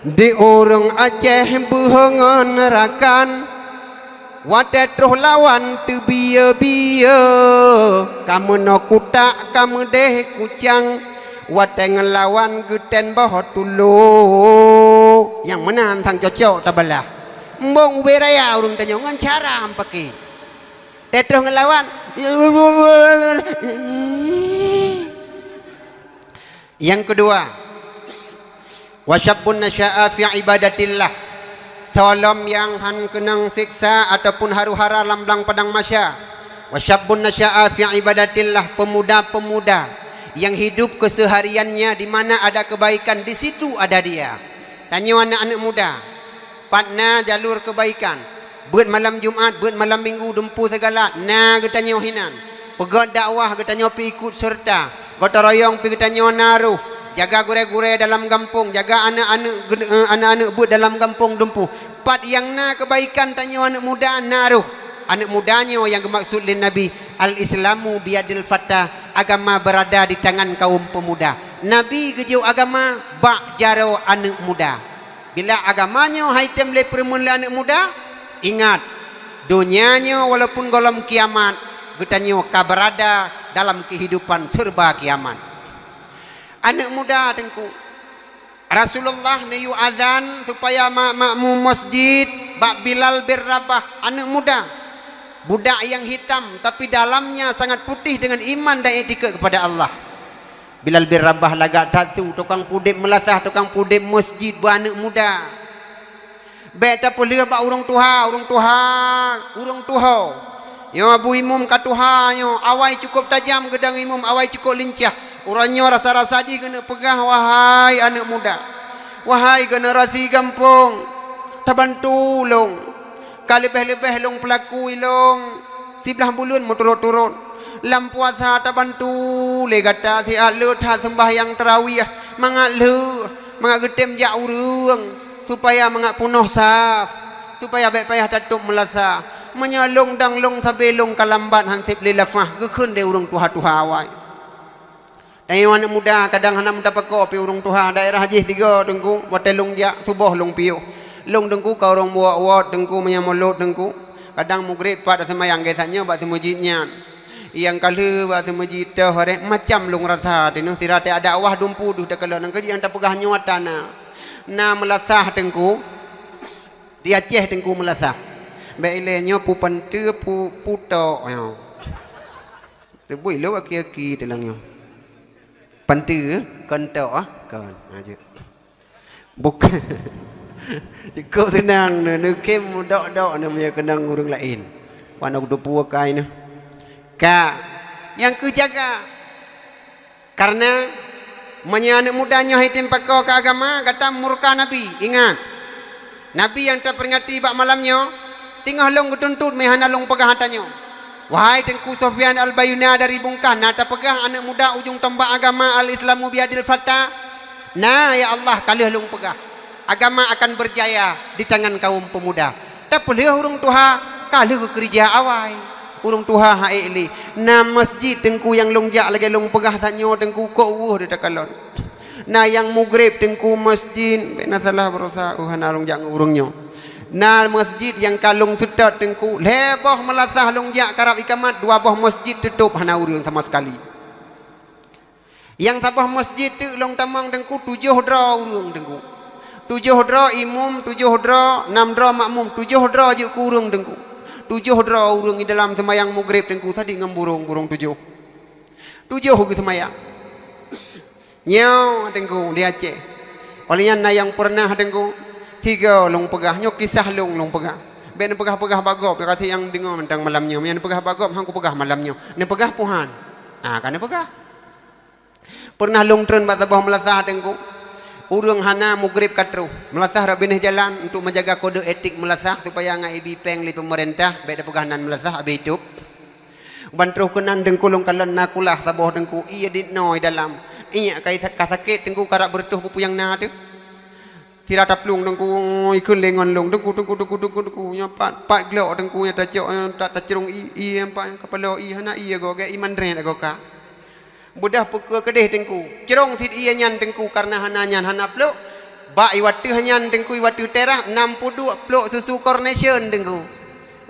di orang Aceh behengan rakan wadah terus lawan tu biya-biya kamu no kutak kamu deh kucang wadah ngelawan geten bahot tulu yang mana tang cocok tabalah mbong beraya urung tanya ngan cara ampake deh terus ngelawan yang kedua wasyabun nasya'a fi ibadatillah tolom yang han kenang siksa ataupun haru-hara lambang padang masya wasyabun nasya'a fi ibadatillah pemuda-pemuda yang hidup kesehariannya di mana ada kebaikan di situ ada dia tanya anak-anak muda patna jalur kebaikan buat malam Jumat buat malam Minggu dempu segala na getanya hinan pegat dakwah getanya pi ikut serta gotong royong pi getanya naruh jaga gure-gure dalam kampung jaga anak-anak buat dalam kampung dempu pat yang na kebaikan tanya anak muda naruh anak mudanya yang dimaksud oleh Nabi al-islamu biadil fatah agama berada di tangan kaum pemuda Nabi gejau agama bak jaro anak muda bila agamanya haitem le permula anak muda ingat dunianya walaupun golom kiamat getanyo kaberada dalam kehidupan serba kiamat anak muda tengku Rasulullah niyu azan supaya makmum masjid bak Bilal berrabah anak muda budak yang hitam tapi dalamnya sangat putih dengan iman dan etika kepada Allah Bilal berrabah lagak tatu tukang pudip melasah tukang pudip masjid bu anak muda beta polir bak urung tuha yo abu imum katuha yo awai cukup tajam gedang imum awai cukup lincah uranyo rasa-rasa ji kena pegah wahai anak muda wahai generasi kampung tabantu long kalebeh-lebeh long pelaku ilong siblah bulun mu turun-turun lam puasa tabantu le gata si alut ha sembahyang tarawih mangat getem ja urang supaya mangat punuh saf supaya baik payah tatuk melasa menyalong danglong sabelong kalambat hansip lilafah gekun de urang tuha-tuha awai ayo anak muda kadang hanam dapat kopi urung tuha daerah Haji 3 dengku watelung jak subuh long piu long dengku ka orang buat dengku menyamulut dengku kadang mugrib pada semayang gesanya bak semujidnya yang kala bak semujid dah hore macam long rasa dinu tirate ada awah dumpu duh takala nang keji yang tapegah nyuatana na melasah dengku di Aceh dengku melasah bailenyo pu pente pu puto yo tebui lo aki-aki telangnya pantu kontok kan aja bukan cukup senang nukem dok-dok namanya kenang orang lain wana udah puakai ni ka yang kejaga karena anak mudanya hitim pakau ke agama kata murka Nabi ingat Nabi yang terperingati bak malamnya tinggal long getuntut mehana long pegah hatanyo wahai Tengku Sofyan Al-Bayuna dari Bungkah nata pegah anak muda ujung tombak agama al-Islamu biadil fatah nah ya Allah kalih lung pegah agama akan berjaya di tangan kaum pemuda tapi lihat urung tuha kalih ke kerja awai urung tuha haili na masjid Tengku yang longjak lagi lung pegah tanyo Tengku ko wuh de takalon nah yang mugrib Tengku masjid bena salah berusaha uhana longjak urungnya na masjid yang kalung sedot Tengku leboh melasah longjak karab ikamat 2 boh masjid tutup hana urang sama sekali yang tabah masjid tu long tamang Tengku 7 dra urang Tengku 7 dra imum 7 dra 6 dra makmum 7 dra je ku urang Tengku 7 dra urang di dalam sembahyang maghrib Tengku tadi ngemburung 7 ke sembahyang nyau Tengku di Aceh olehnya na yang pernah Tengku 3 long pegah nyok kisah long pegah ben pegah-pegah bagop kata yang dengar mentang malamnya yang pegah bagop hang ku pegah malamnya ni pegah puhan kan pegah pernah long tren bat tabah melasah Tengku urang hana mugrib katru melasah rabineh jalan untuk menjaga kode etik melasah supaya ngai bipeng li pemerintah beda pegahanan melasah abi hidup bantruh kenan Tengku long kalon nakulah sabah Tengku iya ditnoi dalam iya kai kasakit Tengku karak bertuh pupuyang na tu tira taplung Tengku ikun lengon long Tengku nya pat glok Tengku nya tacok tak tacerung i empa kepala i hana i go ge iman ren go ka budah pukul kedeh Tengku cerong sit iya nyan Tengku karena hana nyan hana plok Ba iwatu hanyan tengku iwatu terah 62 peluk susu coronation tengku.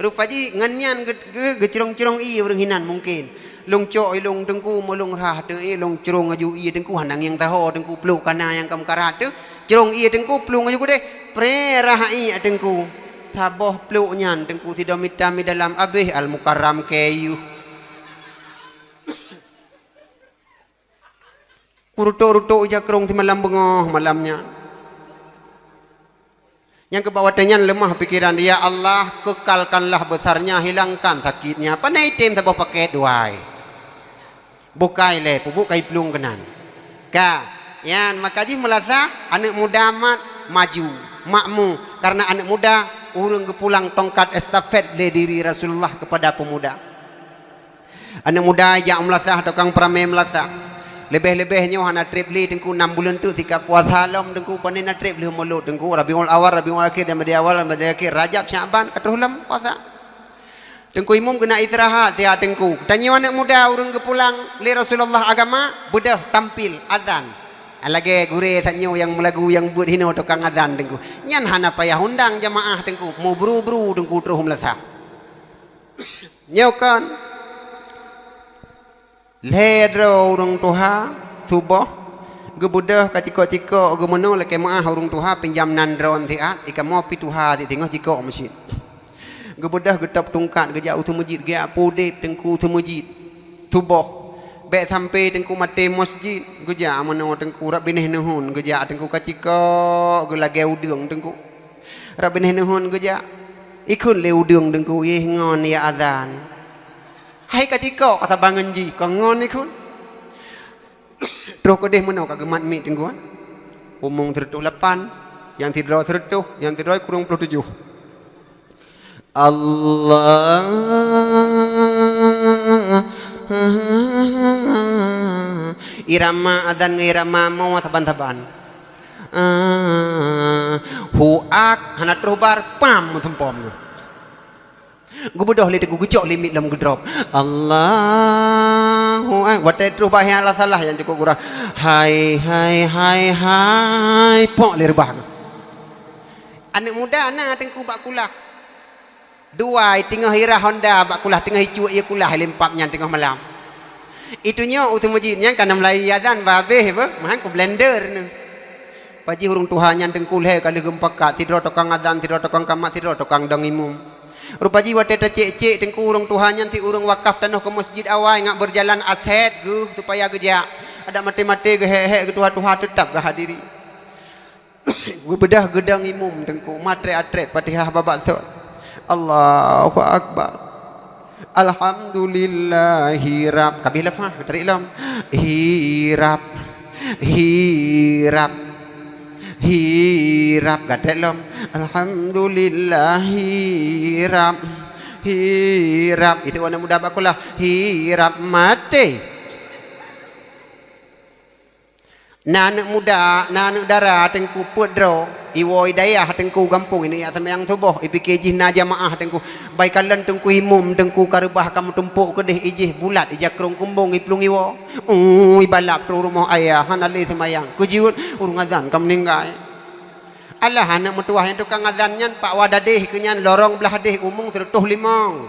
Rupaji nganyan ge cirong-cirong i urang hinan mungkin. Long cok ilong tengku molong rah te long cirong aju i tengku hanang yang taho tengku peluk kana yang kam karat te. Cirong i tengku peluk aju ku deh. Pre rah i tengku. Saboh peluk nyan tengku si domitami dalam abih al mukarram kayu. Kurutuk-rutuk jakrong si malam bengoh malamnya. Yang kebawatannya lemah pikiran dia, Allah kekalkanlah besarnya, hilangkan sakitnya. Panai tim saboh pakai duai. Bukai le, bukai pelung kenan. Ka, yan makaji melasa anak muda mat maju, makmu karena anak muda urung kepulang tongkat estafet le diri Rasulullah kepada pemuda. Anak muda yang melasa tukang peramai melasa. Lebih-lebihnya hana trip li tengku 6 bulan tu tika puasa lam tengku panina trip li mulut tengku Rabiul Awal Rabiul Akhir dan Rabiul Awal Rabiul Akhir Rajab Syaban katuhlam puasa tengku imum kena istirahat ya tengku tanya anak muda urang kepulang li Rasulullah agama bedah tampil azan alage gure tanyo yang melagu yang buat hino tukang azan tengku nyan hana payah undang jamaah tengku mau buru-buru tengku terus melasa nyokan ledro urang tuha subuh gebudah kaciko-ciko gemono leke maah urang tuha pinjam nandron tiat ika mo pituha ti tengah ciko masjid gebudah getap tungkat gejak utu masjid ge apudip tengku utu masjid subuh be sampai tengku mate masjid gejak mono tengku rak bineh nuhun gejak tengku kaciko ge lage udung tengku rak bineh nuhun gejak ikun le udung tengku ye ngon ya azan. Hai kaciko kata bangun ji kongon ni kun terus kodeh menau kagemat mi tengguan umung 38 yang tidur yang tidur kurang 27 Allah irama adan irama mau taban-taban huak hana terbar pam sempom gubudoh li tengku gecok limit lam gedrop Allahu akbar watai terus bahaya Allah salah yang cukup kurang hai pok li rebah anak muda anak tengku bak kulah dua tengah hira Honda bak kulah tengah hicu ia kulah lempapnya tengah malam itunya utu masjidnya kana melai adan babeh apa mahan ku blender ni paji hurung tuhannya tengku le kali gempak tidur tukang adan tidur tukang kamat tidur tukang dang imum rupaji wate cek tengku urang tuhannya ti urang wakaf tanah ke masjid awal ngak berjalan aset gu supaya geja ada mati-mati ge he ge tuha-tuha tetap ge hadiri gue bedah gedang imum tengku matre atret Fatihah babak sur Allahu akbar alhamdulillahi rabb kabih lafah dari ilam hirap gatek lom alhamdulillahi rab hirap itu warna muda bakulah hirap mati nanak muda nanak dara tengku pudro iwo idayah tengku gampung ini ya sembayang subuh ipike jihna jamaah tengku baikalan tengku imum tengku karubah kamu tumpuk kedeh ijih bulat ijak krung kumbung iplung iwo ibalap tu rumah ayah hanali sembayang kujiut urung azan kam ninggai Allah anak metuah yang tukang azannya pak wadadeh kenyan lorong belah deh umung terutuh limong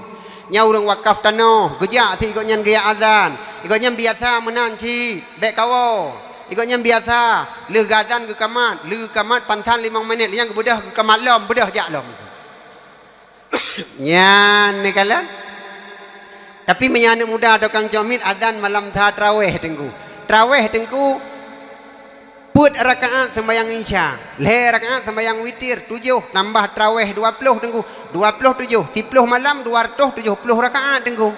nya urang wakaf tanoh gejak ti ikut nyan gaya azan ikut nyan biasa menanci bek kawo ikut nyan biasa le azan ke kamat pantan 5 minit yang kebudah ke kamat lom bedah jak lom nyan ni kalan tapi menyanak muda tukang comit azan malam tarawih tengku put rakaat sembahyang isya le rakaat sembahyang witir 7 tambah tarawih 20 tengku 27 10 malam 270 rakaat tengku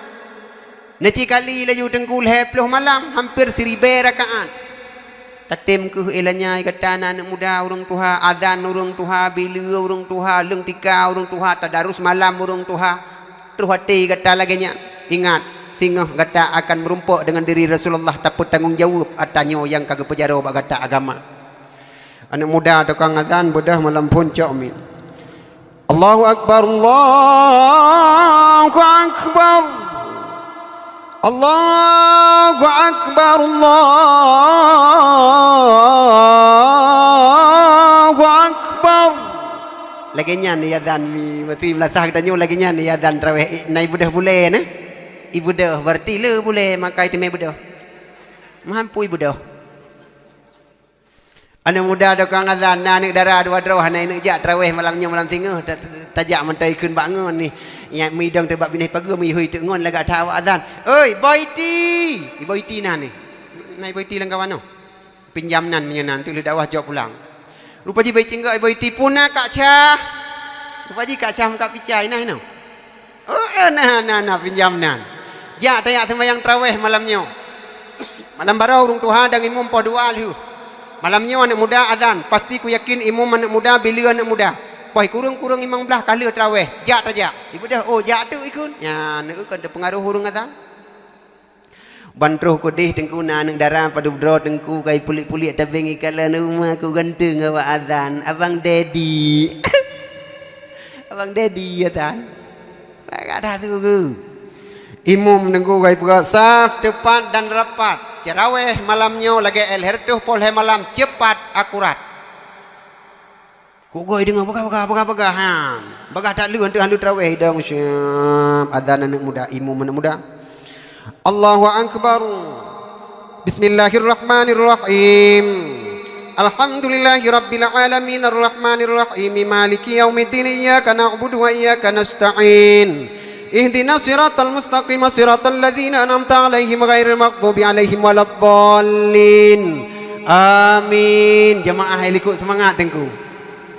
nanti kali laju tengku le 10 malam hampir 1000 rakaat tatim ke elanya kata anak muda urang tuha azan urang tuha bila urang tuha leng tika urang tuha tadarus malam urang tuha terus hati kata laginya ingat singah kata akan merumpuk dengan diri Rasulullah dapat tanggungjawab atanyo yang kagak pejaro bak kata agama anak muda tukang azan bedah malam puncak min Allahu akbar Allahu akbar Allahu akbar Allahu Allahu Akbar. Lagi nyan ni azan mi mesti melasah kita nyu lagi nyan ni azan tarawih nai budah boleh na. Ibu dah berarti le boleh makai temai budah. Mampu ibu dah. Anak muda dah kang azan na ni darah dua drawah nai nak jak tarawih malamnya malam tingah tajak mentai keun bangun ni. Yang mi dang tebak binai pagi mi hui tengon laga tawa azan. Oi boiti. Boiti na ni. Nai boiti lang kawan no. Pinjam nan menyenan tu le dakwah jawab pulang. Rupa ji baik cingga boiti puna kak Syah. Rupa ji kak Syah muka picai nah no. Oh nah pinjam nan. Ja tayak sembahyang tarawih malamnya. Malam barau urung Tuhan dan imam po dua lu. Malamnya anak muda azan, pasti ku yakin imam anak muda bila anak muda. Poi kurung-kurung imam belah kala tarawih. Ja tajak. Ibu dah oh ja tu ikun. Ya nak kan ada pengaruh urung azan. Bantruh kudih tengku na anak darah padu bro tengku kai pulik-pulik tabeng ikala rumah ku ganteng awak azan. Abang Daddy. Abang Daddy azan. Tak ada tu ke. Imam nengku gai perak saf tepat dan rapat. Tarawih malamnya lagi elhertuh polhe malam cepat akurat. Ku goi dengar pegah ha. Bagah tak lu hantu tarawih dong syam. Adzan anak muda, imam anak muda. Allahu akbar. Bismillahirrahmanirrahim. Alhamdulillahi rabbil alamin arrahmanir rahim maliki yaumiddin iyyaka na'budu wa iyyaka nasta'in. Ihdinas siratal mustaqim siratal ladzina an'amta 'alaihim ghairil maghdubi 'alaihim waladdallin. Amin. Jemaah ikut semangat tengku.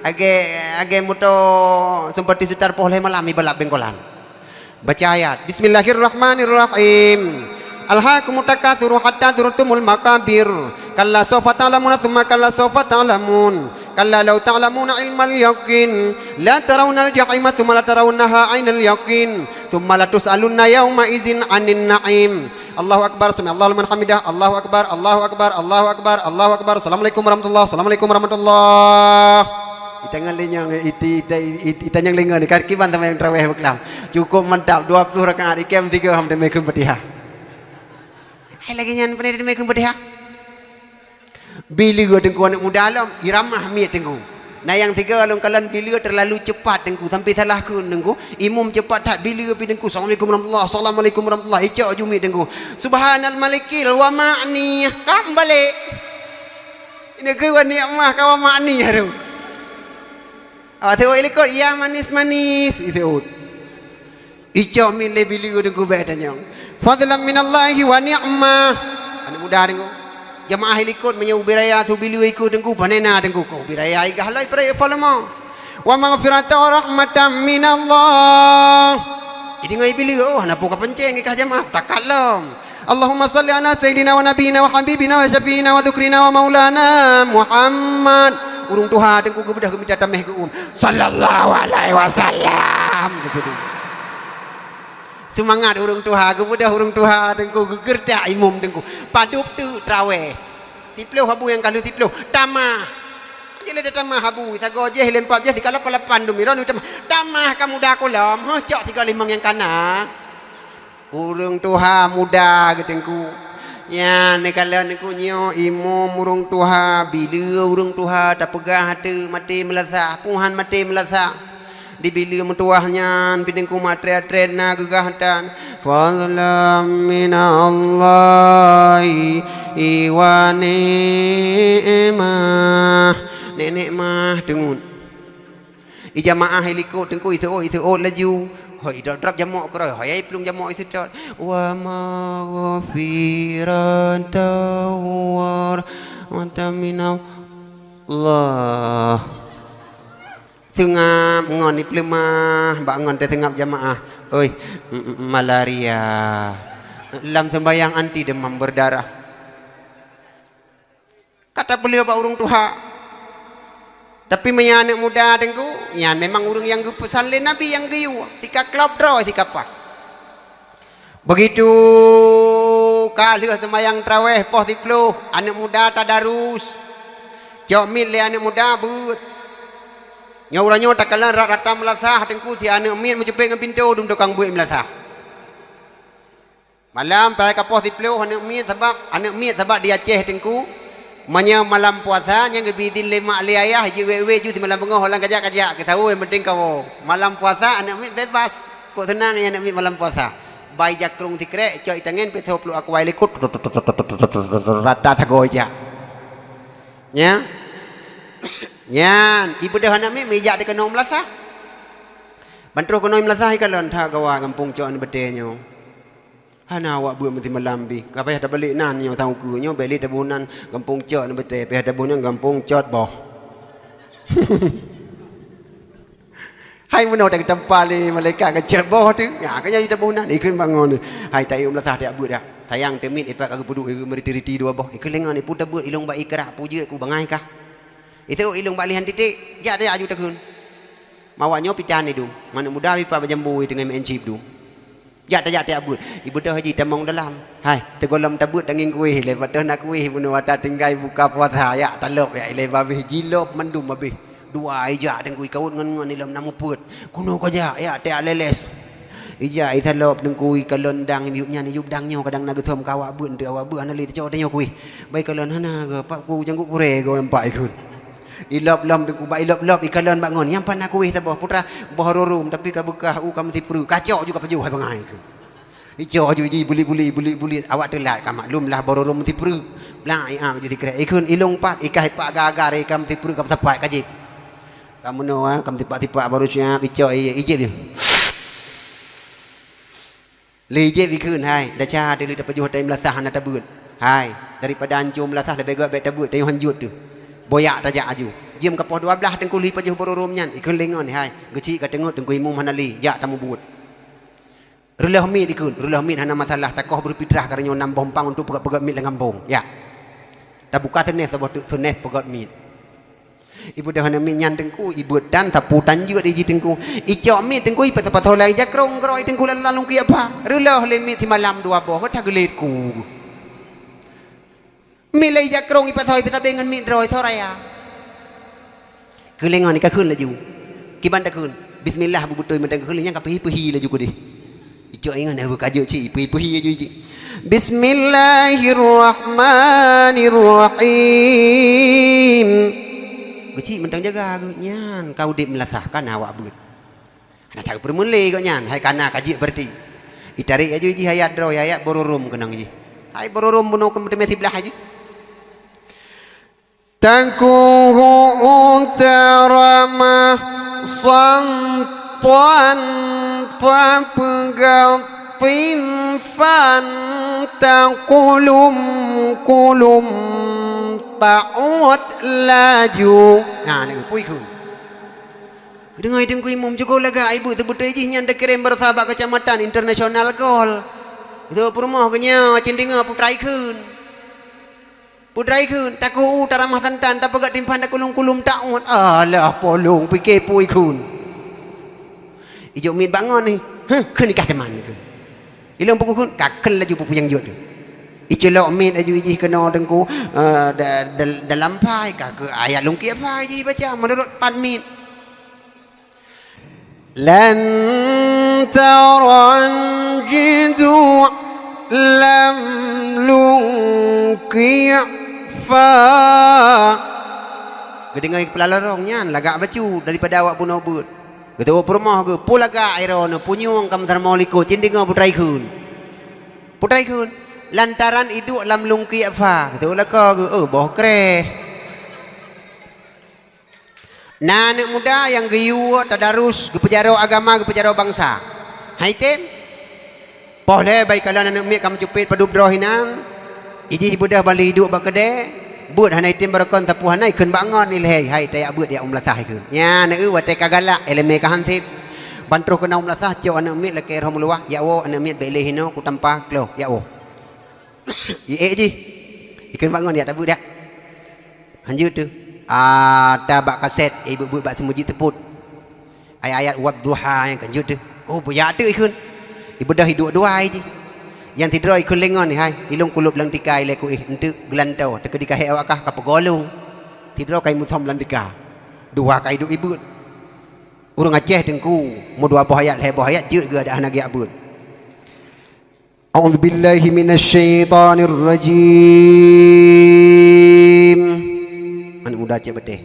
Age muto seperti setar pohleh malam balap bengkolan. Baca ayat. Bismillahirrahmanirrahim. Alhaakumut takatsur hatta zurtumul maqabir. Kalla sawfa ta'lamuna tsumma kalla sawfa ta'lamun. Kalla law ta'lamuna ilmal yaqin la tarawna al-jahima thumma la tarawnaha 'ainal yaqin thumma la tus'alunna yawma idzin 'anin na'im. Allahu akbar, sami Allahu liman hamidah. Allahu akbar, Allahu akbar, Allahu akbar, Allahu akbar. Assalamualaikum warahmatullahi. Assalamualaikum warahmatullahi. Itangan lenyang itanyang lengan ni karkiban sama yang tarawih beklam. Cukup mantap 20 rakaat ikem 3 ham demi Fatihah. Hai lagi nyan pandai demi Fatihah. Bila tengku anak muda alam iramah miat tengku. Nah yang tiga alam kalan bila terlalu cepat tengku sampai salah ku tengku. Imam cepat tak bila pi tengku. Assalamualaikum warahmatullahi. Assalamualaikum warahmatullahi. Icak jumi tengku. Subhanal malikil wa ma'ni. Kam balik. Ini ke wa ni'mah ka wa ma'ni haru. Tengok ikut ya manis-manis itu. Icak milih bila tengku baik tanya. Fadlan minallahi wa ni'mah. Anak muda tengku. Jamaah ikut menyau biraya tu bilu ikut tengku panena tengku ko biraya igah lai pray falama wa maghfiratan wa rahmatan minallah. Idi ngai bilu oh napu ka penceng ikah jamaah takalam. Allahumma salli ala sayidina wa nabiyina wa habibina wa syafiina wa dhukrina wa maulana Muhammad. Urung Tuhan tengku kebedah kemita tameh ku sallallahu alaihi wasallam. Semangat urung Tuhan, kemudah urung Tuhan tengku gegerdak imam tengku. Padup tu traweh. Tiploh habu yang kalau tiploh tamah. Jele tamah habu, sago je lempat je 38 dumiron tamah. Tamah kamu dah kolam, ha cak 35 yang kana. Urung Tuhan muda getengku. Ya ne kalau niku nyo imam urung Tuhan bila urung Tuhan tak pegah hati mati melasah, Tuhan mati melasah. Di bila mentuahnya bidengku matria-trena gegahtan fadlam minallahi wa ni'mah nenek mah dengun ijamaah heliko tengku itu laju hoi drak jamak kro hoi pelung jamak itu cat wa maghfiratan wa minallah. Sengap ngon ni pelemah bak ngon te sengap jamaah oi malaria lam sembayang anti demam berdarah kata beliau bak urung Tuhan tapi meya anak muda tengku ya memang urung yang pesan le nabi yang geyu tika klub draw tika apa begitu kali sembayang tarawih poh tiplu anak muda tadarus jomil le anak muda but nyauranya takalan rata melasah tengku si anak min mencepeng dengan pintu dum dokang buik melasah malam pai kapoh tiplu anak min sebab di Aceh tengku Manya malam puasa yang gebidin lima liayah je we ju di malam bengah orang kajak-kajak kita tahu yang penting kau malam puasa anak mi bebas kok tenang ya anak mi malam puasa bai jakrung tikrek coy tangen pe thop lu aku wai likut rata tagoja nya nyan ibu dah anak mi mijak de kenom lasah bantro kenom lasah ikalon tha gawa kampung coy bedenyo hana awak buat mesti melambi kapa ada balik nan nyo tahu ku nyo beli tabunan kampung cot na bete pe ada tabunan kampung cot boh hai meno tak tempali malaikat ke cot boh tu ya kanya tabunan ikun bangun hai tai lasah dia buat dah sayang temit ipak aku puduk meriti-riti dua boh ikun lengan ni puda buat ilung ba ikrak puja ku bangai kah itu ilung balihan titik ya dia aju takun mawanyo pican itu mana muda pipa jambu dengan mencip tu ya tak buat ibu dah haji tamong dalam hai tegolam tabut danging kuih lepas dah nak kuih bunuh wata tinggai buka puasa ya talop ya ile babi jilop mendum babi dua aja deng kuih kaun ngan ilam namu put kuno kaja ya tak leles ija italop deng kuih kalondang yupnya ni yup dangnya kadang nak thom kawak bun tu awak bu anali cok tanya kuih baik kalon hana ke pak ku jangku pure go empat ikut ilop lam deng ku ba ilop ikalon bangun yang pan aku ta boh putra boh rorum tapi ka bekah u kam tipru kacok juga pejuh hai bangai ke ijo ju ji buli awak telat ka maklum lah bororum tipru lai a ju tikre ikun ilung pat ikai pak gagar kam tipru kam sapai kajib kamu no kam tipak baru siap ijo ije dia lije ikun hai dah cha dia dapat pejuh time lasah na tabut hai daripada anjum lasah lebih gak bet tabut tayong hanjut tu boyak tajak aju jam kapoh 12 tengkuli pajuh bororum nyan ikun lengon hai geci ka tengok tengku imum hanali ya tamu buat rulah mi dikun rulah mi hana masalah takoh berpitrah karena nam bompang untuk pegat-pegat mi dengan bong ya dah buka tenef sabot tenef pegat mi ibu dah hana mi nyan tengku ibu dan tapu tanju di tengku icok mi tengku ipat patolai jakrong groi tengku lalu ki apa rulah le mi ti malam dua boh ko tageletku mi lay jakrong ipat hoi pita bengan mi droi thoraya kelengan ni ka khun laju kiban ta khun bismillah bu butoi mentang khun nya ka pehi laju ku di ijo ingan bu kajo ci pehi aju ci bismillahirrahmanirrahim guci mentang jaga gu nyan kau dik melasahkan awak but ana tak permule kau nyan hai kana kaji berarti itari aju ji hayat dro hayat bororum kenang ji hai bororum buno kemeti belah aja تكون ترمى صمتا فبغطفا تقلم كلم تعود laju nah ni pui kun dengai dengku imum juga laga ibu tu betul ji nyan dekrem bersahabat kecamatan internasional gol itu perumah kenya cindinga putrai kun putrai kun taku taramah tantan tak pegat timpan tak kulum taun alah polong pikir pui kun ijo min bangun ni kun nikah teman kun ilung pukul kun kakel laju pupu yang jod ijo lok min aju iji kena dengku dalam pai ka ke ayat lungki apa ji baca menurut pan min lan taran jidu lam lungki kedengar kepala lorongnya lagak bacu daripada awak pun obut betul perumah ke pulaga airon punyung kam termoliko cindinga putrai kun lantaran hidup lam lungki apa betul lah ke boh kre nah anak muda yang geyu tadarus ke pejaro agama ke pejaro bangsa hai tem boleh baik kalau anak mek kam cupit padu brohinan iji ibu dah balik hidup bakade buat hanai tim barakon tapu hanai keun bangon ni leh hai tayak buat dia umlasah keun nya na wa te kagalak eleme ka hantip bantro kena umlasah cok anak mit leke romluah ya wo anak mit bele hino ku tampah klo ya wo ye ji keun bangon ya tabu dak hanjut tu tabak kaset ibu buat bak semuji teput ayat-ayat wadduha yang kanjut tu oh buya tu keun ibu dah hidup dua ji yang tidur ikut lengon ni hai ilung kulup lang tikai leku untuk gelantau tekadika hai awakah ka pegolong tidur kai muthom lang tika dua kai duk ibu urang Aceh dengku mu dua boh hayat je ge ada anak abut أعوذ بالله من الشيطان الرجيم. Anak muda cek betul.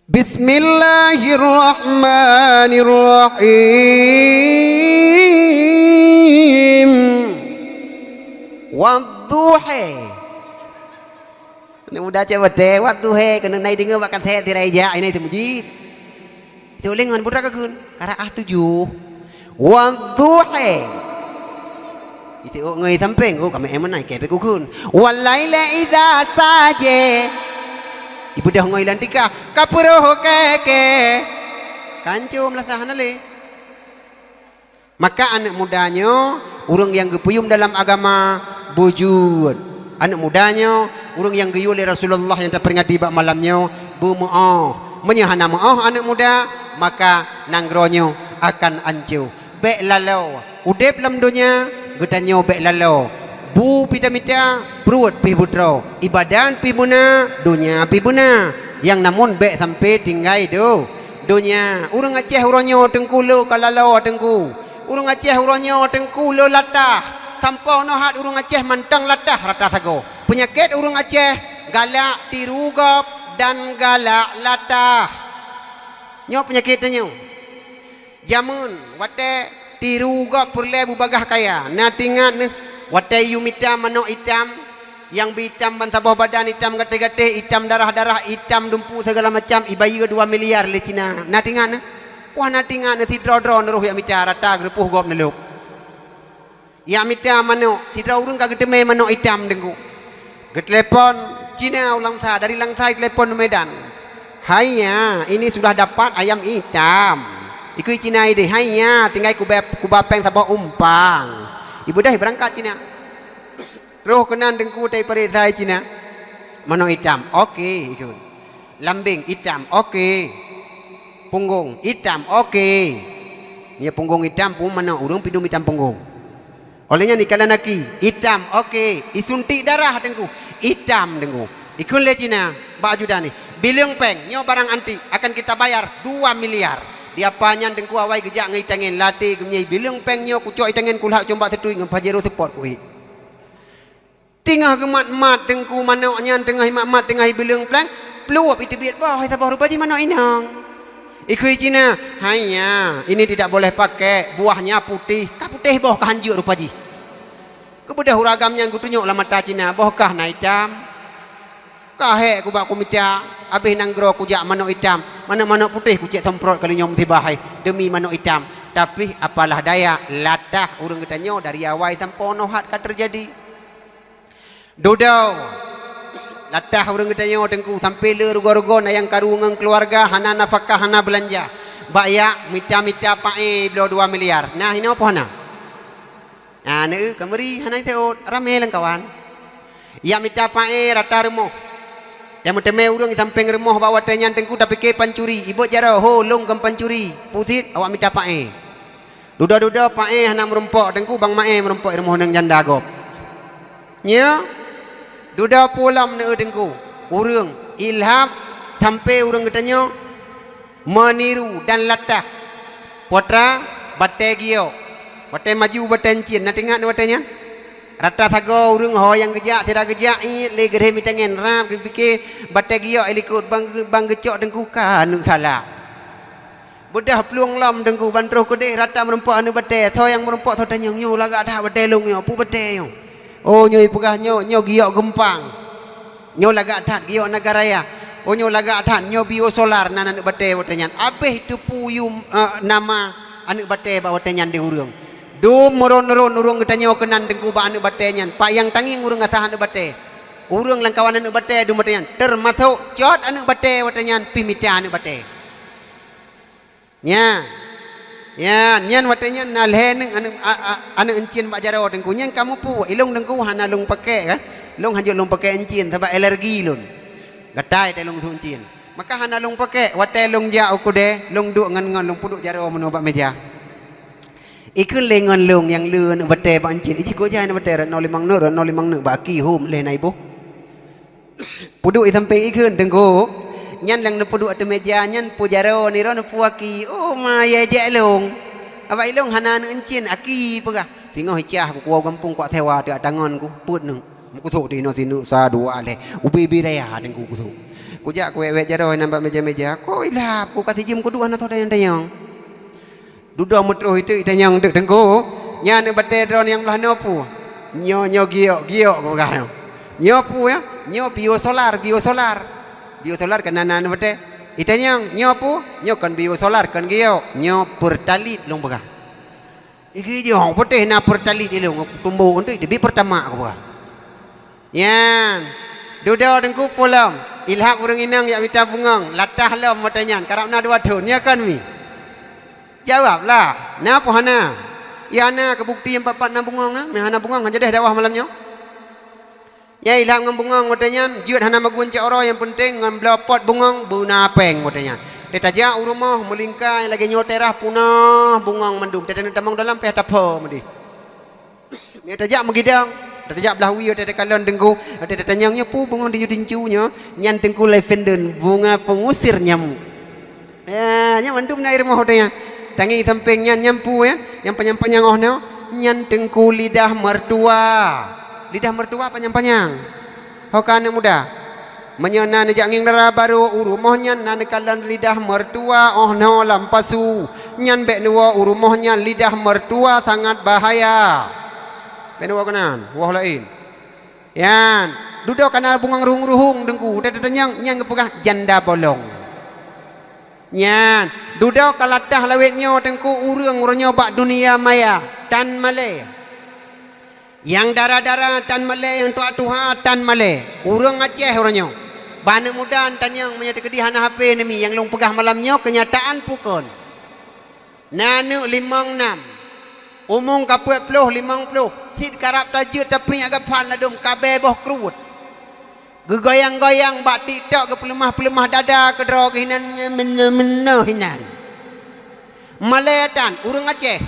Bismillahirrahmanirrahim. Wadduha. Anak muda cek betul. Wadduha. Kena naik dengar bakat saya tirai ja. Ini itu mujib. Itu lengan putra kekun. Karena 7. Wadduha. Itu ngai samping. Oh kami eman naik kepe kukun. Walaila idza saje. Ibu dah ngai lantika. Kapuruh keke. Kancum lah sahana le. Maka anak mudanya orang yang gepuyum dalam agama bujud. Anak mudanya orang yang geyu oleh Rasulullah yang terperingati bab malamnya bumu'ah. Menyahana mu'ah anak muda, maka nangronyo akan ancu. Bek lalau. Udep dalam dunia gedanyo bek lalau. Bu pita-mita perut pi putra. Ibadan pi buna, dunia pi buna. Yang namun bek sampai tinggai do. Dunia. Urang Aceh uronyo tengku lo kalalau tengku. Urang Aceh uronyo tengku lo latah. Tanpa nohat urang Aceh mantang latah rata sago. Penyakit urang Aceh galak tirugap dan galak latah. Nyo penyakitnya. Jamun wate tirugap perle bubagah kaya. Natingat wate yumita manok hitam yang hitam ban sabah badan hitam gate-gate hitam darah-darah hitam dumpu segala macam ibayi ke 2 miliar le Cina. Natingat wah natingat si dro-dro neruh ya mita rata grepuh gop neluk. Ya mita manok tidak urung ka geteme manok hitam dengku. Getelepon Cina ulang sa dari langsa telepon Medan. Haiya, ini sudah dapat ayam hitam. Iku Cina ide. Haiya, tinggal kubapeng sabah umpang. Ibu dah berangkat Cina. Roh kenan dengku tai perisai Cina. Manok hitam. Okey, ikut. Lambing hitam. Okey. Punggung hitam. Okey. Ni punggung hitam pun manok urung pidum hitam punggung. Olehnya ni kala naki hitam. Okey. Isuntik darah dengku. Hitam dengku. Ikut le Cina. Baju dah ni. Biliung peng. Nyo barang antik akan kita bayar 2 miliar. Dia panyan dengku awai gejak ngai tangen latih gemnyai biliung peng nyo kucok tangen kulak coba tetui ngam pajero support kui. Tingah gemat-mat dengku manoknya tengah mat tengah biliung peng peluap itu biat bah hai sabah rupa ji manok inang. Ikui Cina, hanya ini tidak boleh pakai buahnya putih. Kah putih boh kah hanjuk rupa ji. Kebudah huragamnya ku tunjuk lah mata Cina boh kah na hitam. Kahe ku bak ku mita habis nanggro ku jak manok hitam. Manok-manok putih ku cek semprot kali nyom tibahai demi manok hitam. Tapi apalah daya latah urang getanyo dari awal tanpa nohat ka terjadi. Dodau latah urang getanyo tengku sampai le rugo-rugo na yang karungang keluarga hana nafkah hana belanja. Bayak mita-mita pae belo 2 miliar. Nah ini apa hana? Nah ne kameri hana teot rame lang kawan. Ya mita pae rata remoh. Yang meteme urang samping remoh bawa tenyan tengku tapi ke pancuri. Ibu jara ho long gam pancuri. Putit awak mita pae. Duda-duda pae hana merempok tengku bang mae merempok remoh nang janda gop. Nya duda pulam ne tengku. Urang ilham sampai urang getanyo meniru dan latah. Potra bategio. Bate maju batencin. Na tengah ne batenya. Rata sago urang ho yang gejak tidak gejak le gerhe mitangen rap fikir bategio elikut bang gecok dengku ka anu salah. Budah peluang lam dengku bantro kode rata merempok anu bate tho yang merempok tho tanyong nyo lagak dah bate long nyo pu bate nyo. Oh nyo pegah nyo giok gempang. Nyo lagak dah giok nagaraya. Oh nyo lagak dah nyo bio solar nan anu bate watanyan. Abeh tu puyum nama anu bate ba watanyan de urang. Dum moron-moron urung getanyo kenan dengku ba anu batenyan. Pak yang tanging urung asah anu bate. Urung langkawan anu bate dum batenyan. Termasuk cot anu bate watenyan pimita anu bate. Nya. Ya, nyan watenyan nalhen anu encin bak jaro dengku. Nyan kamu pu ilung dengku hana lung pake kan. Lung hanjo lung pake encin sebab alergi lun. Gatai te lung encin. Maka hana lung pake wate lung ja ukude lung duk ngan lung puduk jaro menu bak meja. Iku lengan long yang lu nak bete pak encin. Iji ko jai nak bete no limang nu baki hum le nai bo. Puduk sampai ikun dengko. Nyan lang na puduk atas meja nyan pujaro ni ro na puaki. Oh ma ye je long. Apa ilong hana nu encin aki pegah. Tengok hicah ku kuau kampung kuat tewa dekat tangan ku put nu. Ku thuk di no sinu sa dua le. Ubi raya dengan ku thuk. Ku jak ku wek jaro nampak meja-meja. Ko ilap ku kata jim ku dua na tho tayang. Duduk metro itu tayang dek tengku. Nya ne bate dron yang belah nopu. Nyo giok ku kah. Nyopu ya. Nyo biosolar. Biosolar kan nanan bate. Itanyang nyopu, nyo kan biosolar kan giok. Nyo pertalit long bagah. Iki je hong putih na pertalit ilung tumbuh untuk debi pertama ku bagah. Yan. Duduk tengku pulang. Ilhak urang inang yak mita bungang. Latah lom matanyan. Karap na dua tahun. Ya kan mi? Jawablah. Napa hana? Ya na kebukti yang papat na bungang ah. Me hana bungang hanya dah dakwah malamnya. Ya ilhak ngam bungang matanyan. Jiut hana magun cak oro yang penting ngam blopot bungang buna peng matanyan. Dia tajak urumah melingkai lagi nyoterah punah bungang mendum. Dia tamang dalam peh tapa mudi. Dia tajak megidang. Dia belah wiyo dia kalon tengku. Dia tanyangnya pu bunga di judincunya nyan tengku lavender bunga pengusir nyamuk. Ya, nya mandum na air moh dia. Tangi samping nyan nyampu ya. Yang panjang-panjang ohno nyan tengku lidah mertua. Lidah mertua panjang-panjang. Hokane muda. Menyana nejak nging dara baru urumoh nyan na kalon lidah mertua ohno lampasu. Nyan bek nuwa urumoh nyan lidah mertua sangat bahaya. Benua kanan, wah lain. Yan, duduk kana bungang ruhung dengku. Tetanyang nyang kepegah janda bolong. Yan, duduk kalatah lawetnya dengku urang urangnya bak dunia maya tan male. Yang darah-darah tan male yang tua-tua tan male. Urang Aceh urangnya. Bana mudan tanyang menyata kedihan HP nemi yang long pegah malamnya kenyataan pukul. Nanu 56. Umung kapuat peluh 50. Hit karap tajud tapi agak pan ladum kabe boh kerut. Gegoyang-goyang bak TikTok ke pelemah-pelemah dada ke draw ke hinan meneh hinan. Maletan urang Aceh.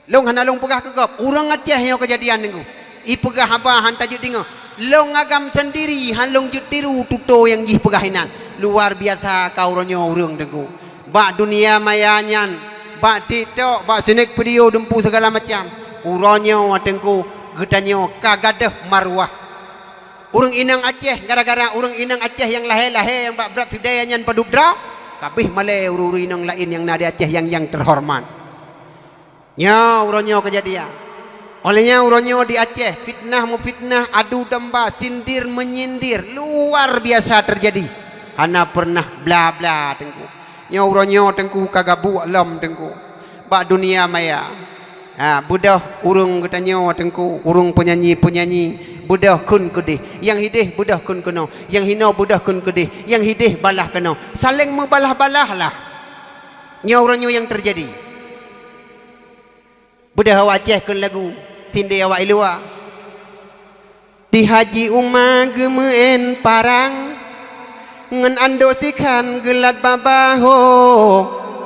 Long hana long pegah kegop. Urang Aceh yang kejadian niku. I pegah abah han tajud dingo. Long agam sendiri han long jut tiru tuto yang jih pegah hinan. Luar biasa kau ronyo urang niku. Bak dunia mayanyan, bak TikTok, bak snack video dempu segala macam. Uronyo tengku gedanyo kagadah marwah. Urang inang Aceh gara-gara urang inang Aceh yang lahir-lahir yang bak berat hidayah nyan padubdra kabeh male uru-uru inang lain yang nadi Aceh yang terhormat. Nya uronyo kejadian. Olehnya uronyo di Aceh fitnah mufitnah adu domba sindir menyindir luar biasa terjadi. Hana pernah bla bla tengku. Nya uronyo tengku kagabu alam tengku. Bak dunia maya. Budah urung katanya tengku urung penyanyi budah kun kudih yang hidih budah kun keno yang hina budah kun kudih yang hidih balah keno saling membalah-balah lah nyauranya yang terjadi budah awak Aceh kun lagu tindai awak ilua di haji umma gemeen parang ngen andosikan gelat babaho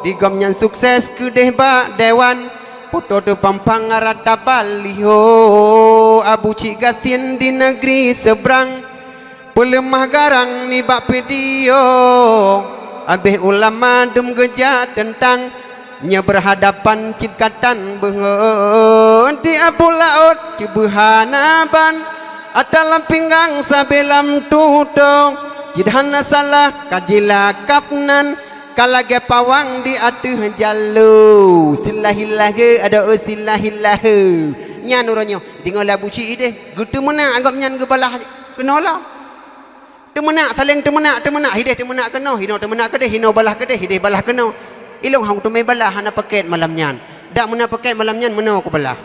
di gomnya sukses kudih bak dewan Puto de pampang rata baliho Abu Cigatin di negeri seberang Pelemah garang ni bak video Abih ulama dem geja tentang Nya berhadapan cikatan bengen Di abu laut di buhanaban Atalam pinggang sabelam tutong Jidhana salah kajila kapnan Kalage pawang di atuh jalu silahillah ada silahillah nyan uronyo dingo labu ci ide gutu mena anggap nyan gebalah kenola temena saling temena hideh temena keno hino temena kedeh hino balah kedeh hideh balah keno ilong hang tu me balah hana paket malam nyan dak mena paket malam nyan meno ko balah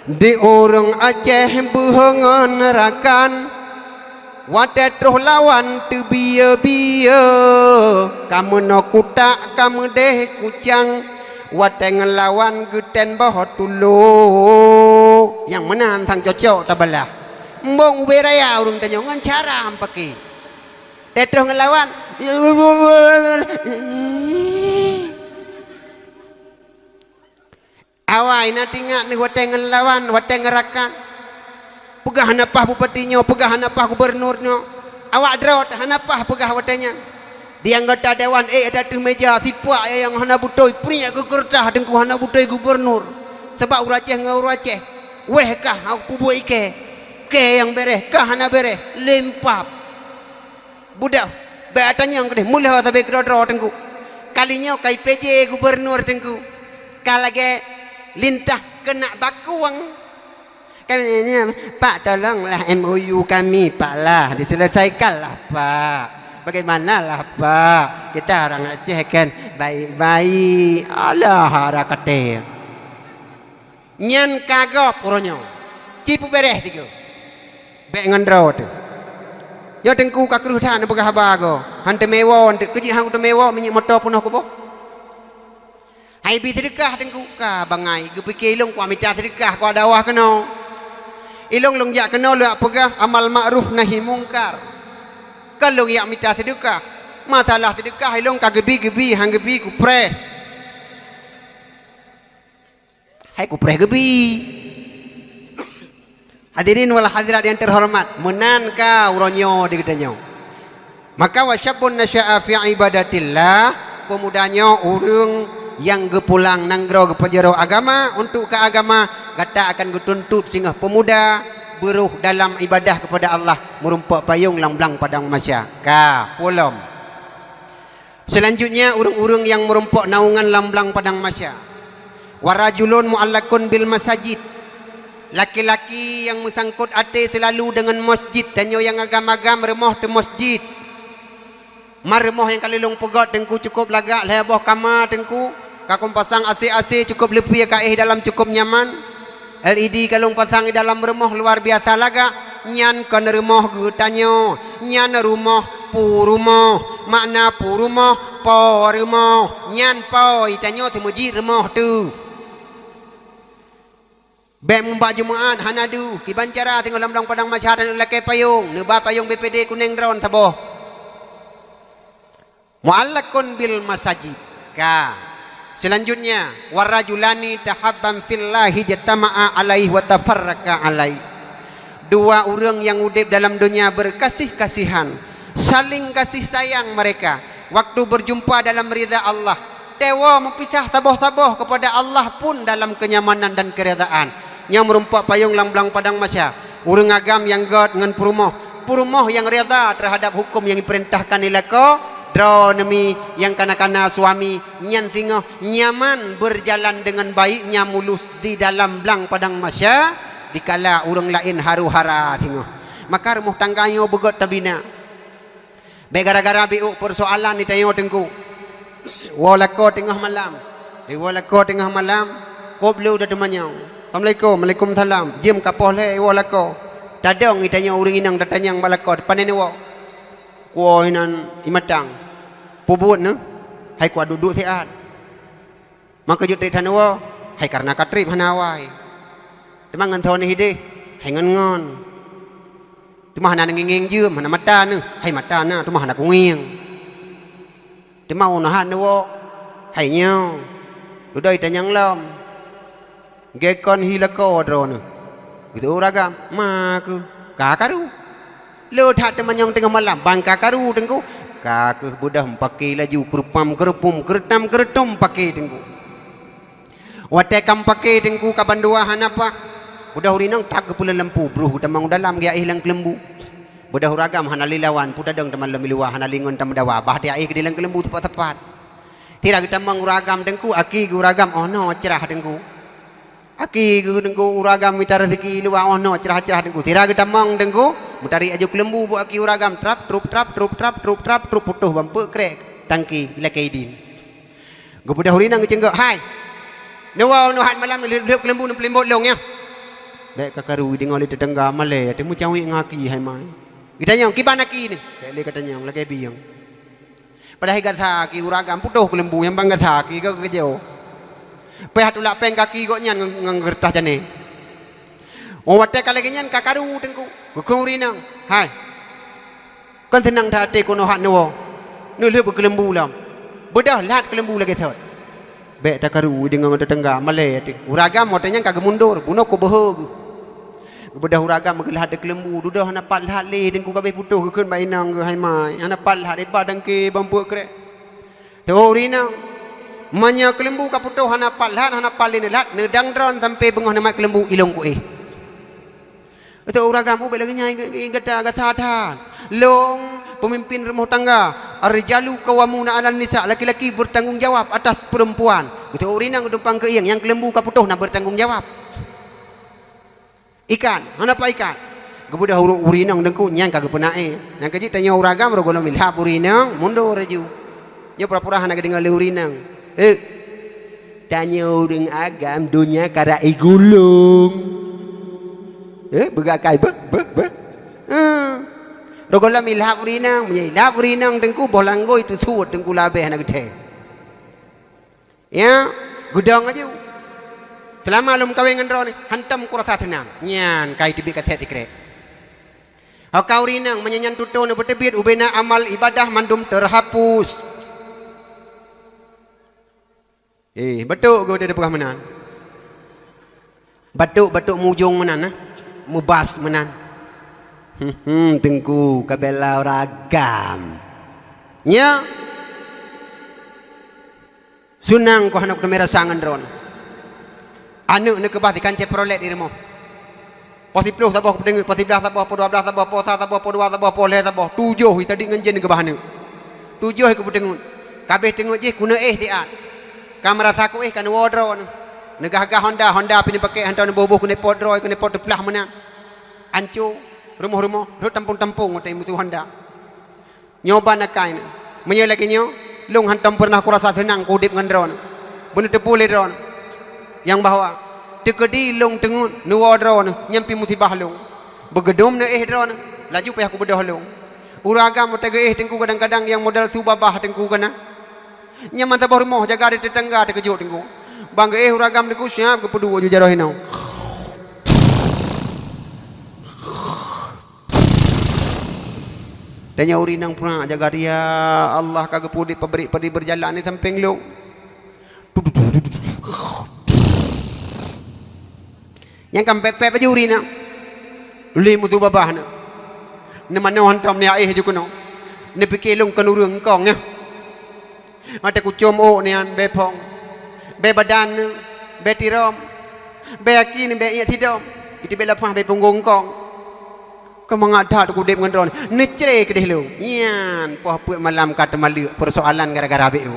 di orang Aceh buhangan nerakan Wadah troh lawan tu biya-biya Kamu no kutak kamu deh kucang Wadah ngelawan geten bahot tulu Yang mana tang cocok tabalah Mbong uberaya urung tanya ngan cara ampaki Dia troh ngelawan Awai nanti ngak ni wadah ngelawan wadah ngerakan Pegah hanapah bupatinya, pegah hanapah gubernurnya. Awak drawat hanapah pegah wadanya. Di anggota dewan ada tu meja tipuak yang hana butoi pria ke kertah dengku hana butoi gubernur. sebab uraceh ngau uraceh weh kah aku buat ke yang bereh kah hana bereh lempap budak beatanya yang gede mulai tapi kedodro tengku kalinya kai PJ gubernur tengku kalage lintah kena bakuang kami Pak tolonglah MOU kami Pak lah diselesaikan lah Pak bagaimanalah Pak kita orang Aceh kan baik-baik alah harakate nyan kagop uronyo cipu bereh tiga bek ngandro tu ya tengku kakruh than begah bago hante mewo hante keji hang tu mewo minyak motor punoh ko bo hai bi sedekah tengku ka bangai ge pikir ilung ku amita sedekah ku dawah keno ilung long jak keno lu pegah amal ma'ruf nahi mungkar kalau yak mita sedekah masalah sedekah ilung ka gebi hang gebi ku pre hai ku pre gebi hadirin wal hadirat yang terhormat menan ka uronyo digedanyo maka wasyabun nasya'a fi ibadatillah pemudanya urang yang gepulang nanggro gepejero agama untuk ke agama kata akan getuntut sehingga pemuda beruh dalam ibadah kepada Allah merumpak payung lamblang padang masya ka polom selanjutnya urang-urang yang merumpak naungan lamblang padang masya warajulun mu'allakun bil masajid laki-laki yang mesangkut hati selalu dengan masjid dan yang agam-agam remoh di masjid maremoh yang kalilung pegot tengku cukup lagak leboh kamar tengku kakung pasang AC cukup lebih kaih dalam cukup nyaman LED kalung pasang di dalam remoh luar biasa lagak nyan kan remoh gutanyo nyan rumah purumoh makna purumoh po remoh nyan po itanyo temuji remoh tu bek mumbak Jumaat hanadu kibancara tengok lamblang padang masyarakat laki payung nebah payung BPD kuning drone taboh mu'allakun bil masajid ka selanjutnya warajulani tahabban fillahi jatama'a alaihi wa tafarraka alaihi dua orang yang udip dalam dunia berkasih-kasihan saling kasih sayang mereka waktu berjumpa dalam ridha Allah dewa mempisah taboh-taboh kepada Allah pun dalam kenyamanan dan keredaan yang merumpak payung lamblang padang masya urang agam yang god dengan purumoh yang redha terhadap hukum yang diperintahkan ilako dronemi yang kana-kana suami nyan thingoh nyaman berjalan dengan baiknya mulus di dalam belang padang masya dikala urang lain haru-hara thingoh maka rumah tangganya begot tabina gara-gara biuk persoalan ni tayo tengku walako tengah malam walako tengah malam koblu dah temanyang Assalamualaikum, Waalaikumsalam. Jim kapoh le walako. Dadong itanya uring inang datanyang balako panen wo. Ko hinan imatang. Pubut ne. Hai ku duduk sehat. Maka jut tan wo. Hai karena katrip hanawai. Temang ngan thon hide. Hai ngon. Temah hana nging jeum hana mata ne. Hai mata na temah hana kuing. Temau nahan wo. Hai nyo. Dudoi tanyang lom. Gekon hilako drone itu ragam maku kakaru lo tak temanyong tengah malam bang kakaru tengku kaku budah pakai laju kerupam keretam keretum pakai tengku watekam pakai tengku kaban dua hanapa budah urinang tak kepulan lempu bruh tamang dalam dia hilang kelembu budah ragam hanalilawan putadang teman lemiluah hanalingon tam dawa bah dia ke dilang kelembu tepat-tepat tidak tamang ragam tengku aki ragam oh no cerah tengku aki dengku uragam mita rezeki luang ono cerah-cerah dengku tira kita mang dengku mutari aju kelembu bu aki uragam trap trup putuh bampu krek tangki ila kaidin go budah hurina ngcenggok hai nawa no hat malam lep kelembu no pelembot long ya bek kakaru dengol di tetangga male temu cawi ngaki hai mai kitanya kiban aki ni le katanya lagi biang pada higat sa ki uragam putuh kelembu yang bangga sa ki ke kejauh pehatu la peng kaki kok nyan ngertah jane oh wate kalage nyan kakaru tengku kurinang hai kon tenang thate kono hat no nu le kelembu lam bedah lat kelembu lagi thot be takaru dengan tetangga male uragam motenya kagak mundur buno ko beheg bedah uragam gelah de kelembu dudah hana pat lat le tengku kabeh putuh keun bainang ge hai mai hana pat lat de padang ke bampu krek to urinang Manya kelembu kaputuh hana palhan hana palin lat nedang dron sampai bengah nama kelembu ilong ku itu uragam u belagnya gata gata long pemimpin rumah tangga arjalu qawamuna 'alan nisa laki-laki bertanggung jawab atas perempuan itu urinang dumpang ke yang kelembu kaputuh nak bertanggung jawab ikan hana pa ikan gebudah urinang dengku nyang kagak penae yang kecil tanya uragam rogono milhap urinang mundur raju nya pura-pura hana kedengar urinang tanya orang agam dunia kara igulung begakai rogola milhap urinang tengku bolanggo itu suut tengku labeh anak gede ya gudang aja selama lum kawengan ron hantam kurasa tenang nyan kai tibik katet ikrek hakau urinang menyanyan tutun bertebit ubena amal ibadah mandum terhapus batuk kau dia pegah menan batuk mujung menan mubas menan tengku kabela ragam nya sunang ko hanak kamera sangan ron anu ne kebah ikan ceprolet di rumah pos 10 sabah pedeng pos 11 sabah pos 12 sabah pos 1 sabah pos 2 sabah pos 5 sabah 7 tadi ngenjen ke bahane 7 ke pedeng kabeh tengok je kuna tiat kamera saku kan wodro negah-gah Honda pini pakai hantar boboh kene podro kene pod plah mana ancu rumah ro tampung utai musuh Honda nyoba nakai menyo lagi nyo lung hantam pernah kurasa senang kudip ngandron bener tepule dron yang bahwa dekedi lung tengun nu wodro nyampi musibah lung begedum ne dron laju payah ku bedah lung uragam tege tengku kadang-kadang yang modal subabah tengku kana nyaman tabah rumah jaga di tetangga terkejut tengku bangga uragam tengku siap ke pedu ju jarah hinau tanya urinang pula jaga dia Allah kagak pudi pabrik berjalan ni samping lu yang kan pepep aja urinang uli musuh babah na mana hantam ni aih je kuno ni pikir lung kanurung kong nya mata ku com o nian be phong be badan be tirom be akin be iya tidom itu be lapah be punggung kong kemangat ku dep ngendron necre ke dehlu nyan poh puak malam kata malu persoalan gara-gara beu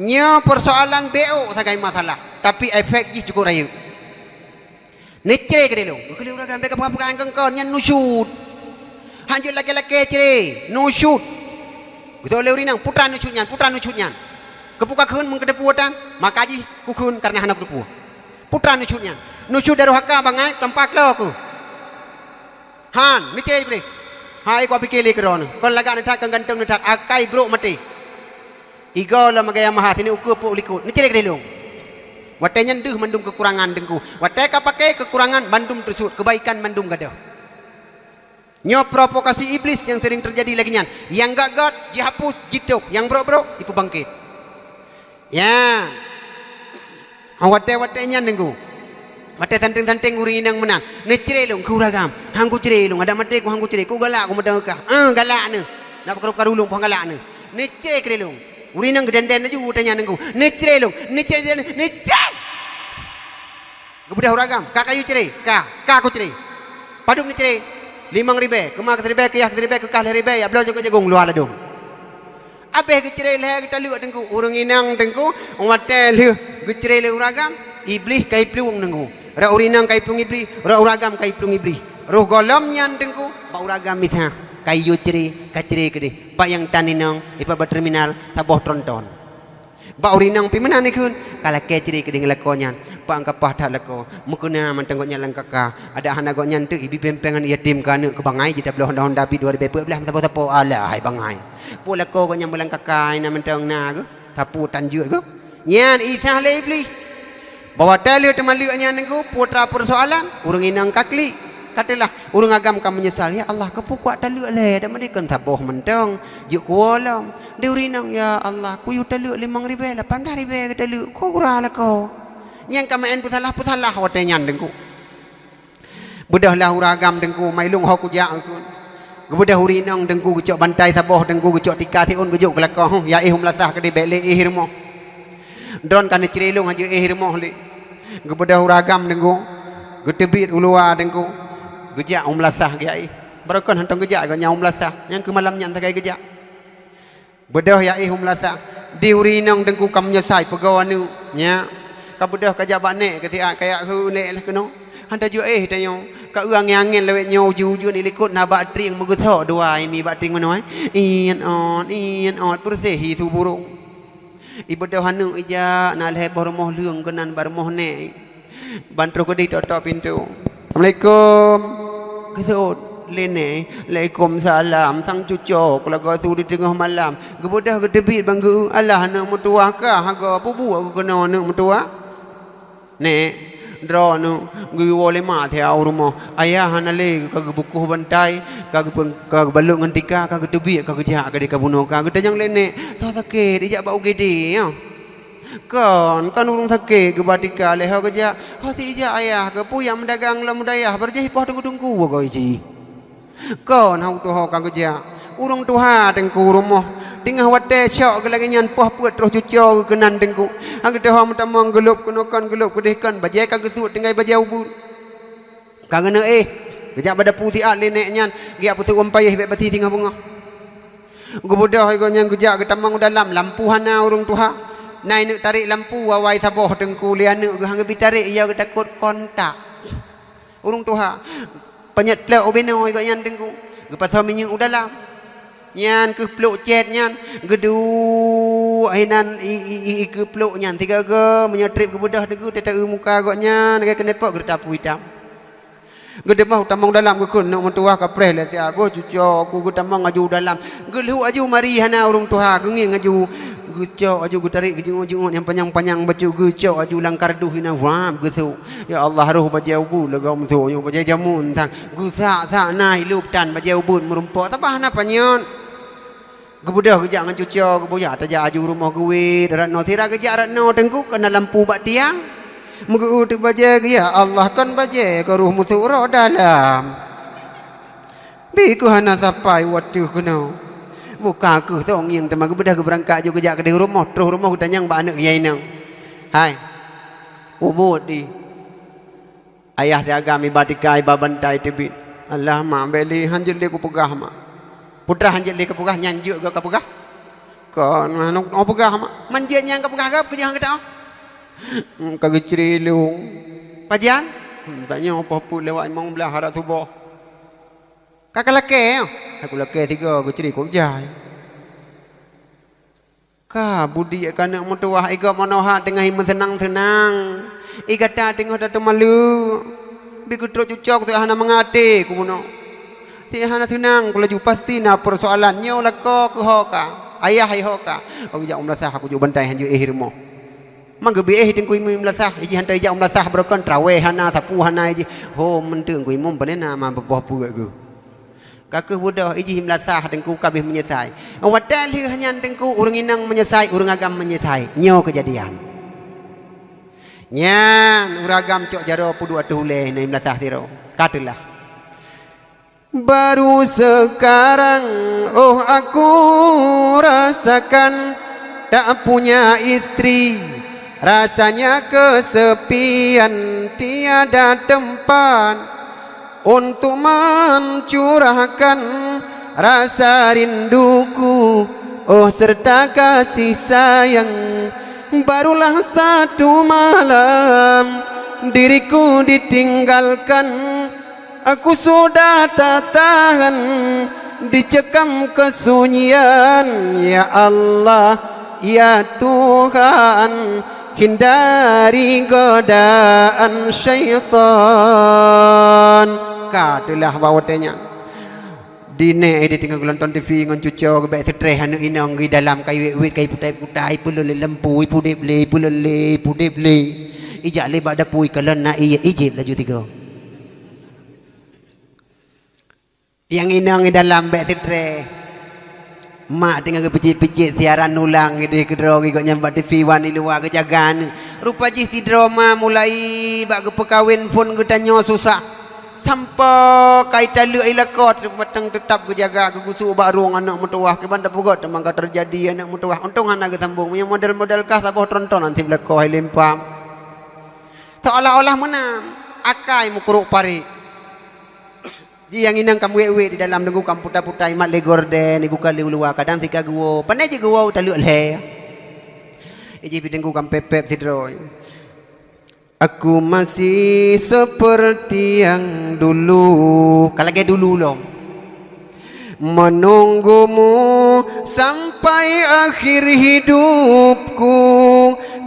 nya persoalan beu sagai masalah tapi efek ji cukup rayu necre ke dehlu kali urang be kapang kengkon nyan nusud hanjut laki-laki cere nusud betul le urinang putra nucutnya kepuka keun mengkedepuatan makaji kukun karena anak kedepu putra nucutnya nucut dari haka bangai tempat lo aku han ni cere bre hai ko pikir le keron kon laga ni tak gantung ni tak akai bro mati igo la magaya maha sini ukur pu likut ni cere kedelung wate nyenduh mandum kekurangan dengku wate ka pakai kekurangan mandum tersud kebaikan mandum gadah nyo provokasi iblis yang sering terjadi lagi nyan yang gagat dihapus jituk yang bro itu bangkit ya awate nyan nengku mate tanteng urinang menang necrelung kuragam hangku cerelung ada mate ku hangku cere ku galak ku medengkah galak ne nak karulung pang galak ne necrelung urinang gedenden aja utanya nengku necrelung gebudah uragam kakayu cere ka ku cere paduk necre 5 ribe, kemak ribe, kiyah ribe, kekah ribe, ya belau juga jagung luar ladung. Abeh kecere leh kita lihat tengku, urang inang tengku, umatel kecere leh uragam, iblis kai pluung tengku. Ra urinang kai pluung iblis, ra uragam kai pluung iblis. Roh golom nyan tengku, ba uragam mitha, kai yu cere, kacere kede. Pak yang taninang, ipa ba terminal, saboh tronton. Ba urinang pi mana ni kun? Kala kecere kede ngelakonyan. Pak angkapah tak lako mukuna mantengoknya langkaka ada hana goknya tu ibi pempengan yatim kana ke bangai kita belah Honda pi 2012 tapo ala hai bangai pu lako goknya melangkaka ina menteng na ke tapu tanjuk ke nyan isah le iblis bawa tali temaluknya nengku putra persoalan urang inang kakli katalah urang agam kam menyesal ya Allah kepukuat taluk le dak mendekan tapoh menteng juk kualam diurinang ya Allah ku yu taluk 5.000 18.000 taluk ko kurala ko yang kamain putalah wate nyan dengku bedah lah uragam dengku mailung ho ku ja ku bedah urinang dengku gecok bantai saboh dengku gecok tika tiun gejok kelakah ya ihum lasah ke di bele ihirmo Don kan cerilung aja hirmoh li. Gebedah uragam dengku. Getebit ulua dengku. Gejak umlasah kiai. Berakon hantong gejak ke nyau umlasah. Yang ke malamnya entah kayak gejak. Bedah ya umlasah. Diurinang dengku kam nyesai pegawan nu nya. Ka bedah ka jabak nek ketika kayak hu nek lah keno. Hanta ju tayo. Ka uang angin lewet nyau ju ni likut na bak tring megutho dua mi bak tring mano ian on persehi su burung. Ibadah hanu ija na leh bormoh leung kenan barmoh nek. Bantro ko di toto pintu. Assalamualaikum. Kesot lene Waalaikum salam sang cucok lagu tu di tengah malam gebudah gedebit banggu Allah nak mutua kah haga bubu aku kena nak mutua nek dro nu gue wole ma theo rumah ayah hanale kag bukuh bantai kag baluk ngantika kag gedebit kag jak kag dikabuno kag gedang lene tau take dijak bau gede ya kan urung take ke batika leh kerja hati ija ayah ke puyang mendagang la mudayah berjih poh tunggu-tunggu go iji kon hau tu ho kang kerja urung tuha tengku rumah tingah wate syok ke lagi nyan poh puat terus cuco kenan tengku hang tu ho metamang gelup kunokan gelup kudihkan bajai kang gesut tinggai bajai ubun kang ngene kerja pada putih at lenek nyan gia putu umpayeh bet bati tingah bunga gubudah go nyan kerja ketamang dalam lampu hana urung tuha nai nak tarik lampu wawai saboh tengku lian nak hang bi tarik ia takut kontak urung tuha penyet plek obeno ikut yan tengku gepasal minyak udalam nyan ke pluk cet nyan gedu ainan ke pluk nyan tiga ke menyetrip ke bedah tengku tetek muka gok nyan ke kenepok gertapu hitam gede mah tamang dalam ke kun nak mentua ka preh le ti aku cucu aku tamang aju dalam gelu aju mari hana urung tuha genging aju gucok aju gutarik gejung-jung yang panjang-panjang baju gucok aju langkar duh hina wah gusu ya Allah roh bajau bu legam so yo bajai jamun tang gusa sa nai lup tan bajau bun merumpok tabah na panyon gebudah gejak ngan cucok geboya taja aju rumah gue ratno tira gejak ratno tengku kena lampu bak tiang mugu tu bajai ya Allah kan bajai ke ruh musuh ro dalam biku hana sapai watu kuno buka ke tong yang teman bedah ke berangkat juga jak ke rumah terus rumah kita nyang ba anak kiai nang hai umut di ayah dia agami batikai babantai tibit Allah ma beli hanjil dia ku pegah ma putra hanjil dia ke pegah nyanjuk ke pegah kon manuk no pegah ma manjia nyang ke pegah gap ke jang kita kagak cerilung pajan tanya apa pu lewat imong belah harap subuh kakak laki aku laki tiga aku ceri kau jai ka budi kan nak mutuah iga manoha tengah himan tenang-tenang iga ta tengah datu malu biku terus cucok tu hana mengate ku buno ti hana tenang ku laju pasti na persoalan nyo lako ku hoka ayah hai hoka aku jak umlasah aku ju bantai hanju hirmo manggebi tengku imum umlasah iji hantai jak umlasah berkon trawe hana sapu hana iji ho menteung ku imum panena ma beboh pu aku kakek budak iji himlasah tengku kabeh menyesai wadal hanya tengku urang inang menyesai urang agam menyesai nyo kejadian nyan uragam cok jaro pudu atule na himlasah tiro katulah baru sekarang oh aku rasakan tak punya istri rasanya kesepian tiada tempat untuk mencurahkan rasa rinduku oh serta kasih sayang barulah satu malam diriku ditinggalkan aku sudah tak tahan dicekam kesunyian ya Allah ya Tuhan hindari godaan syaitan katulah bawatnya dine di tinggal nonton TV ngon cuco gebek setreh anu inong di dalam kayu wit kayu putai-putai pulul lempu pudip le pulul le pudip le ijak le bada pui kalen na iya ijib laju tiga yang inong di dalam bek setreh mak tinggal ke picit-picit siaran ulang di kedro ikut nyambat TV wan di luar kejagaan rupa ji si drama mulai bak ke perkawin pun ke tanyo susah sampai kaita lu ilakot matang tetap kejaga ke gusu barung anak mutuah ke banda pugot temang ka terjadi anak mutuah untung anak ketambung punya model-model kah saboh tronton nanti belako hai limpam seolah-olah menang akai mukuruk pari di yang inang kamu wewe di dalam nunggu kamu putai mat le gorden ibu kali luar kadang tika guo pandai je guo talu le iji bidengku kam pepep sidro. Aku masih seperti yang dulu. Kalagi dulu loh. Menunggumu sampai akhir hidupku.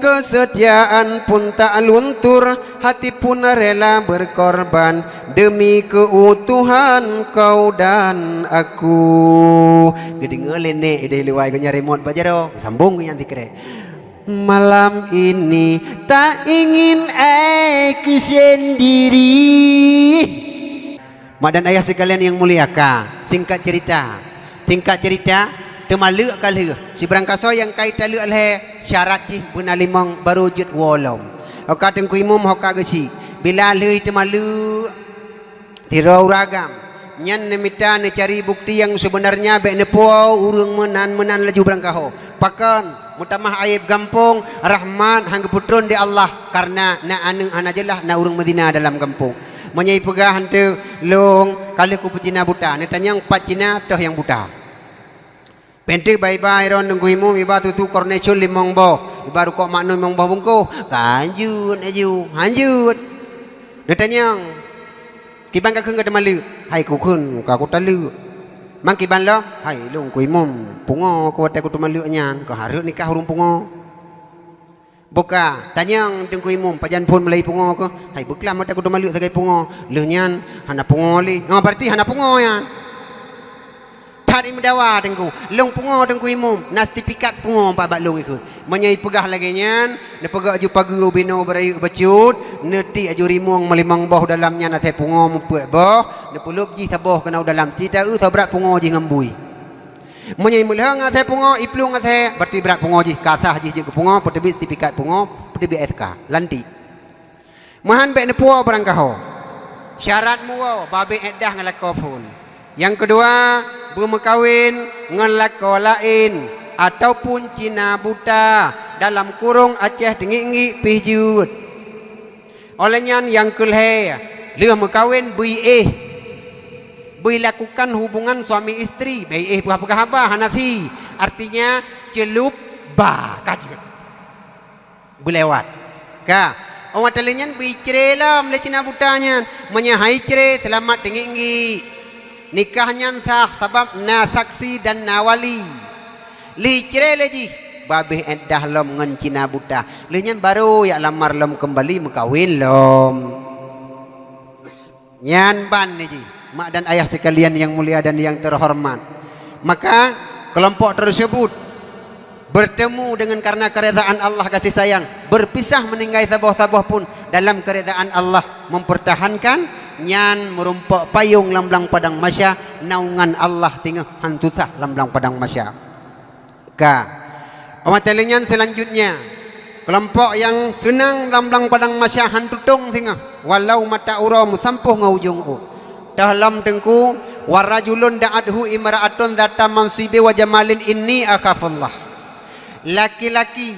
Kesetiaan pun tak luntur, hati pun rela berkorban demi keutuhan kau dan aku. Gede ngelene ide liwai kau remote bajaro. Sambung yang dikere. Malam ini tak ingin aku sendiri. Mak dan ayah sekalian yang mulia, singkat cerita temalu kali si berangkaso yang kait talu alhe syarat ji buna limang barujud wolom oka tengku imum hoka gesi bila lui temalu tirau ragam nyan nemita ne cari bukti yang sebenarnya be ne po urung menan laju berangkaho pakan mutamah aib gampung rahman hang putron di Allah karena na anu anajelah na urung Medina dalam kampung menyai pegah hante long kali ku pecina buta ne tanyang pacina toh yang buta penting bye-bye ron nunggu imum iba tutu kornecul limong boh baru kok makno limong boh bungku kanjut hanjut ne tanyang kibang ka keung ka malu hai ku kun ka ku talu mang kiban lo hai lung ku imum pungo ku te ku malu nyan ka hareup nikah urung pungo boka tanyang tengku imum pajan pun melai pungo ko hai beklam te ku malu sagai pungo leuh nyan hana pungo li berarti hana pungo yan tadi mendawa tengku long pungo tengku imum nastipikat pungo babak long ikut menyai pegah lagi nyan ne pegah aju pagu bino berayu becut neti aju rimung melimang boh dalamnya na te pungo mumpuek boh ne pulup ji taboh kena dalam cita tabrak pungo ji ngambui menyai mulhang ate pungo iplung ate berarti berat pungo ji kasah ji ke pungo pertebis tipikat pungo pertebi SK lanti mahan be ne puo berangkaho syarat muo babe edah ngalako pun yang kedua bermekawin ngelako lain ataupun Cina buta dalam kurung Aceh dengi pijut olehnya yang kelhe leuh mekawin bui lakukan hubungan suami istri bui pegah hanasi artinya celup ba kaji belewat ka awak telenyan bui cerelam le Cina butanya menyahai cere selamat dengi nikahnya sah sebab na saksi dan na wali li cere leji babeh edah lom ngan Cina buta leuhnyan baru ya lamar lom kembali mekawin lom nyan ban leji mak dan ayah sekalian yang mulia dan yang terhormat maka kelompok tersebut bertemu dengan karena keredaan Allah kasih sayang berpisah meninggai sabah-sabah pun dalam keredaan Allah mempertahankan nyan merumpok payung lamblang padang masya naungan Allah tinggal hantusah lamblang padang masya ka amat telinyan selanjutnya kelompok yang senang lamblang padang masya hantutung singa walau mata uram sampuh ngaujung dalam tengku warajulun da'adhu imra'atun data mansibi wa jamalin inni akhafullah laki-laki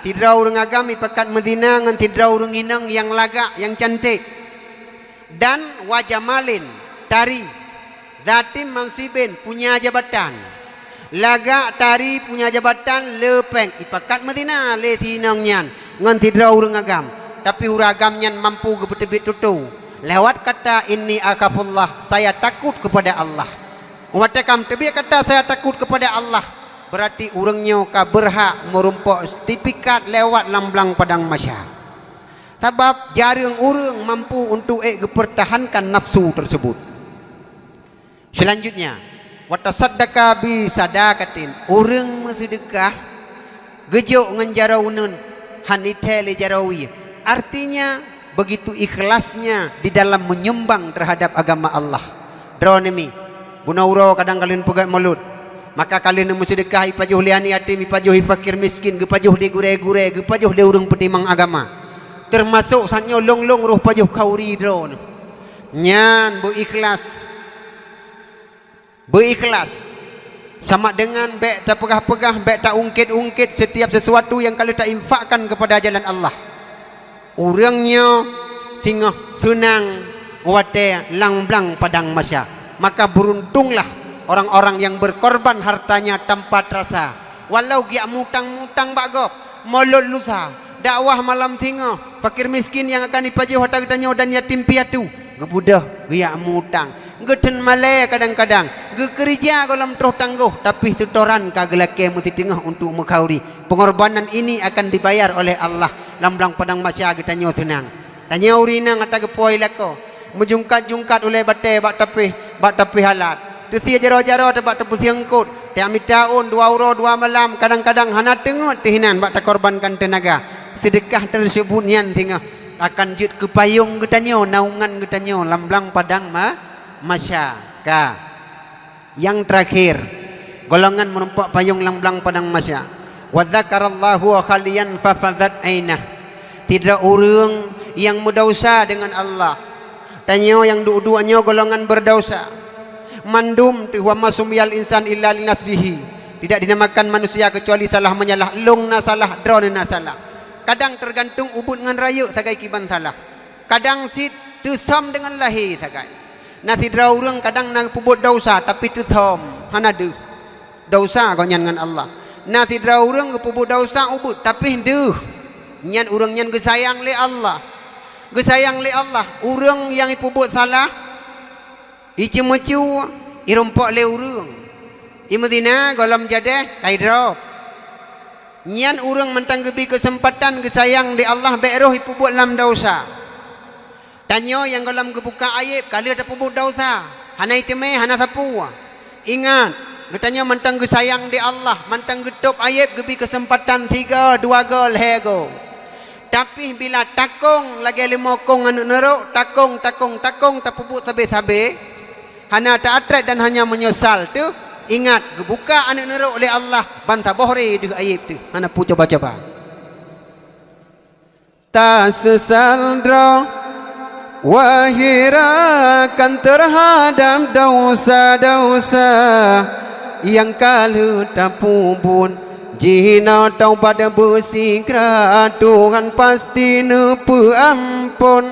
tidak urang agami pekat Medina ngan tidak urang inang yang lagak yang cantik dan wajamalin tari zatim mansibin punya jabatan lagak tari punya jabatan lepeng ipakat Medina le tinang nyan ngan tidak urang agam tapi uragam nyan mampu gebetebit tutu lewat kata inni akhafullah saya takut kepada Allah umat tekam tebi kata saya takut kepada Allah berarti urangnya ka berhak merumpok sertifikat lewat lamblang padang masya sebab jarang urang mampu untuk mempertahankan nafsu tersebut selanjutnya watasaddaka bi sadaqatin urang sedekah gejuk ngan jarawunun hanite le jarawi artinya begitu ikhlasnya di dalam menyumbang terhadap agama Allah dronemi bunauro kadang kalian pegat mulut maka kalian bersedekah ipajuh liani yatim ipajuh fakir miskin gepajuh di gure-gure gepajuh di urang petimang agama termasuk sanyo long-long ruh pajuh kauri dron nyan berikhlas sama dengan baik tak pegah-pegah, baik tak ungkit-ungkit setiap sesuatu yang kalau tak infakkan kepada jalan Allah. Orangnya singa senang wate lang-blang padang masya. Maka beruntunglah orang-orang yang berkorban hartanya tanpa terasa. Walau dia mutang-mutang bagop, molot lusa, dakwah malam singa, fakir miskin yang akan dipajau harta getanya dan yatim piatu. Gebudah dia mutang. Geden malai kadang-kadang gekerja dalam terus tangguh tapi tutoran kagelake muti tengah untuk mengkauri. Pengorbanan ini akan dibayar oleh Allah. Lamblang padang masya getanyo tenang. Tanya urina ngata gepoi lako. Mejungkat-jungkat oleh bate bak tapi halat. Tu sia jaro-jaro tebak tepus siangkut. Tiap tahun 2 euro 2 malam kadang-kadang hana tengok tihinan bak tak korbankan tenaga. Sedekah tersebut nian tinggal akan jut ke payung getanyo naungan getanyo lamblang padang masyarakat. Yang terakhir golongan merempak payung lamblang padang masya. Wa dzakarallahu khaliyan fafadat ainah. Tidak orang yang berdosa dengan Allah. Tanya yang dua-duanya golongan berdosa. Mandum wa masumiyal insan illa linasbihi. Tidak dinamakan manusia kecuali salah menyalah, lungna salah, drona salah. Kadang tergantung ubud dengan rayuk tagai kiban salah. Kadang si tusam dengan lahir tagai. Nasi orang kadang nak pubut dosa tapi tu thom hana deh dosa kau nyan dengan Allah. Nasi orang pubut dosa ubut tapi deh nyan orang nyan gesayang le Allah, gesayang le Allah. Orang yang pubut salah icemecu irompok le orang imedina golam jadeh kaidrop nyan orang mentang gebi kesempatan gesayang di Allah beroh pubut lam dosa. Tanya yang dalam kebuka aib kali ada pubuk dosa hana iteme hana sapu. Ingat getanya mentang gesayang di Allah mentang getup aib gebi kesempatan 3 2 gol hego. Tapi bila takong lagi 5 kong anu neruk takong tak pubuk sabe-sabe hana tak atret dan hanya menyesal tu. Ingat kebuka anu neruk oleh Allah bantah bohre di aib tu hana pu coba-coba. Tak sesal dro wahirakan terhadap dosa-dosa yang kalau tak pun jina taubat bersegera Tuhan pasti nepu ampun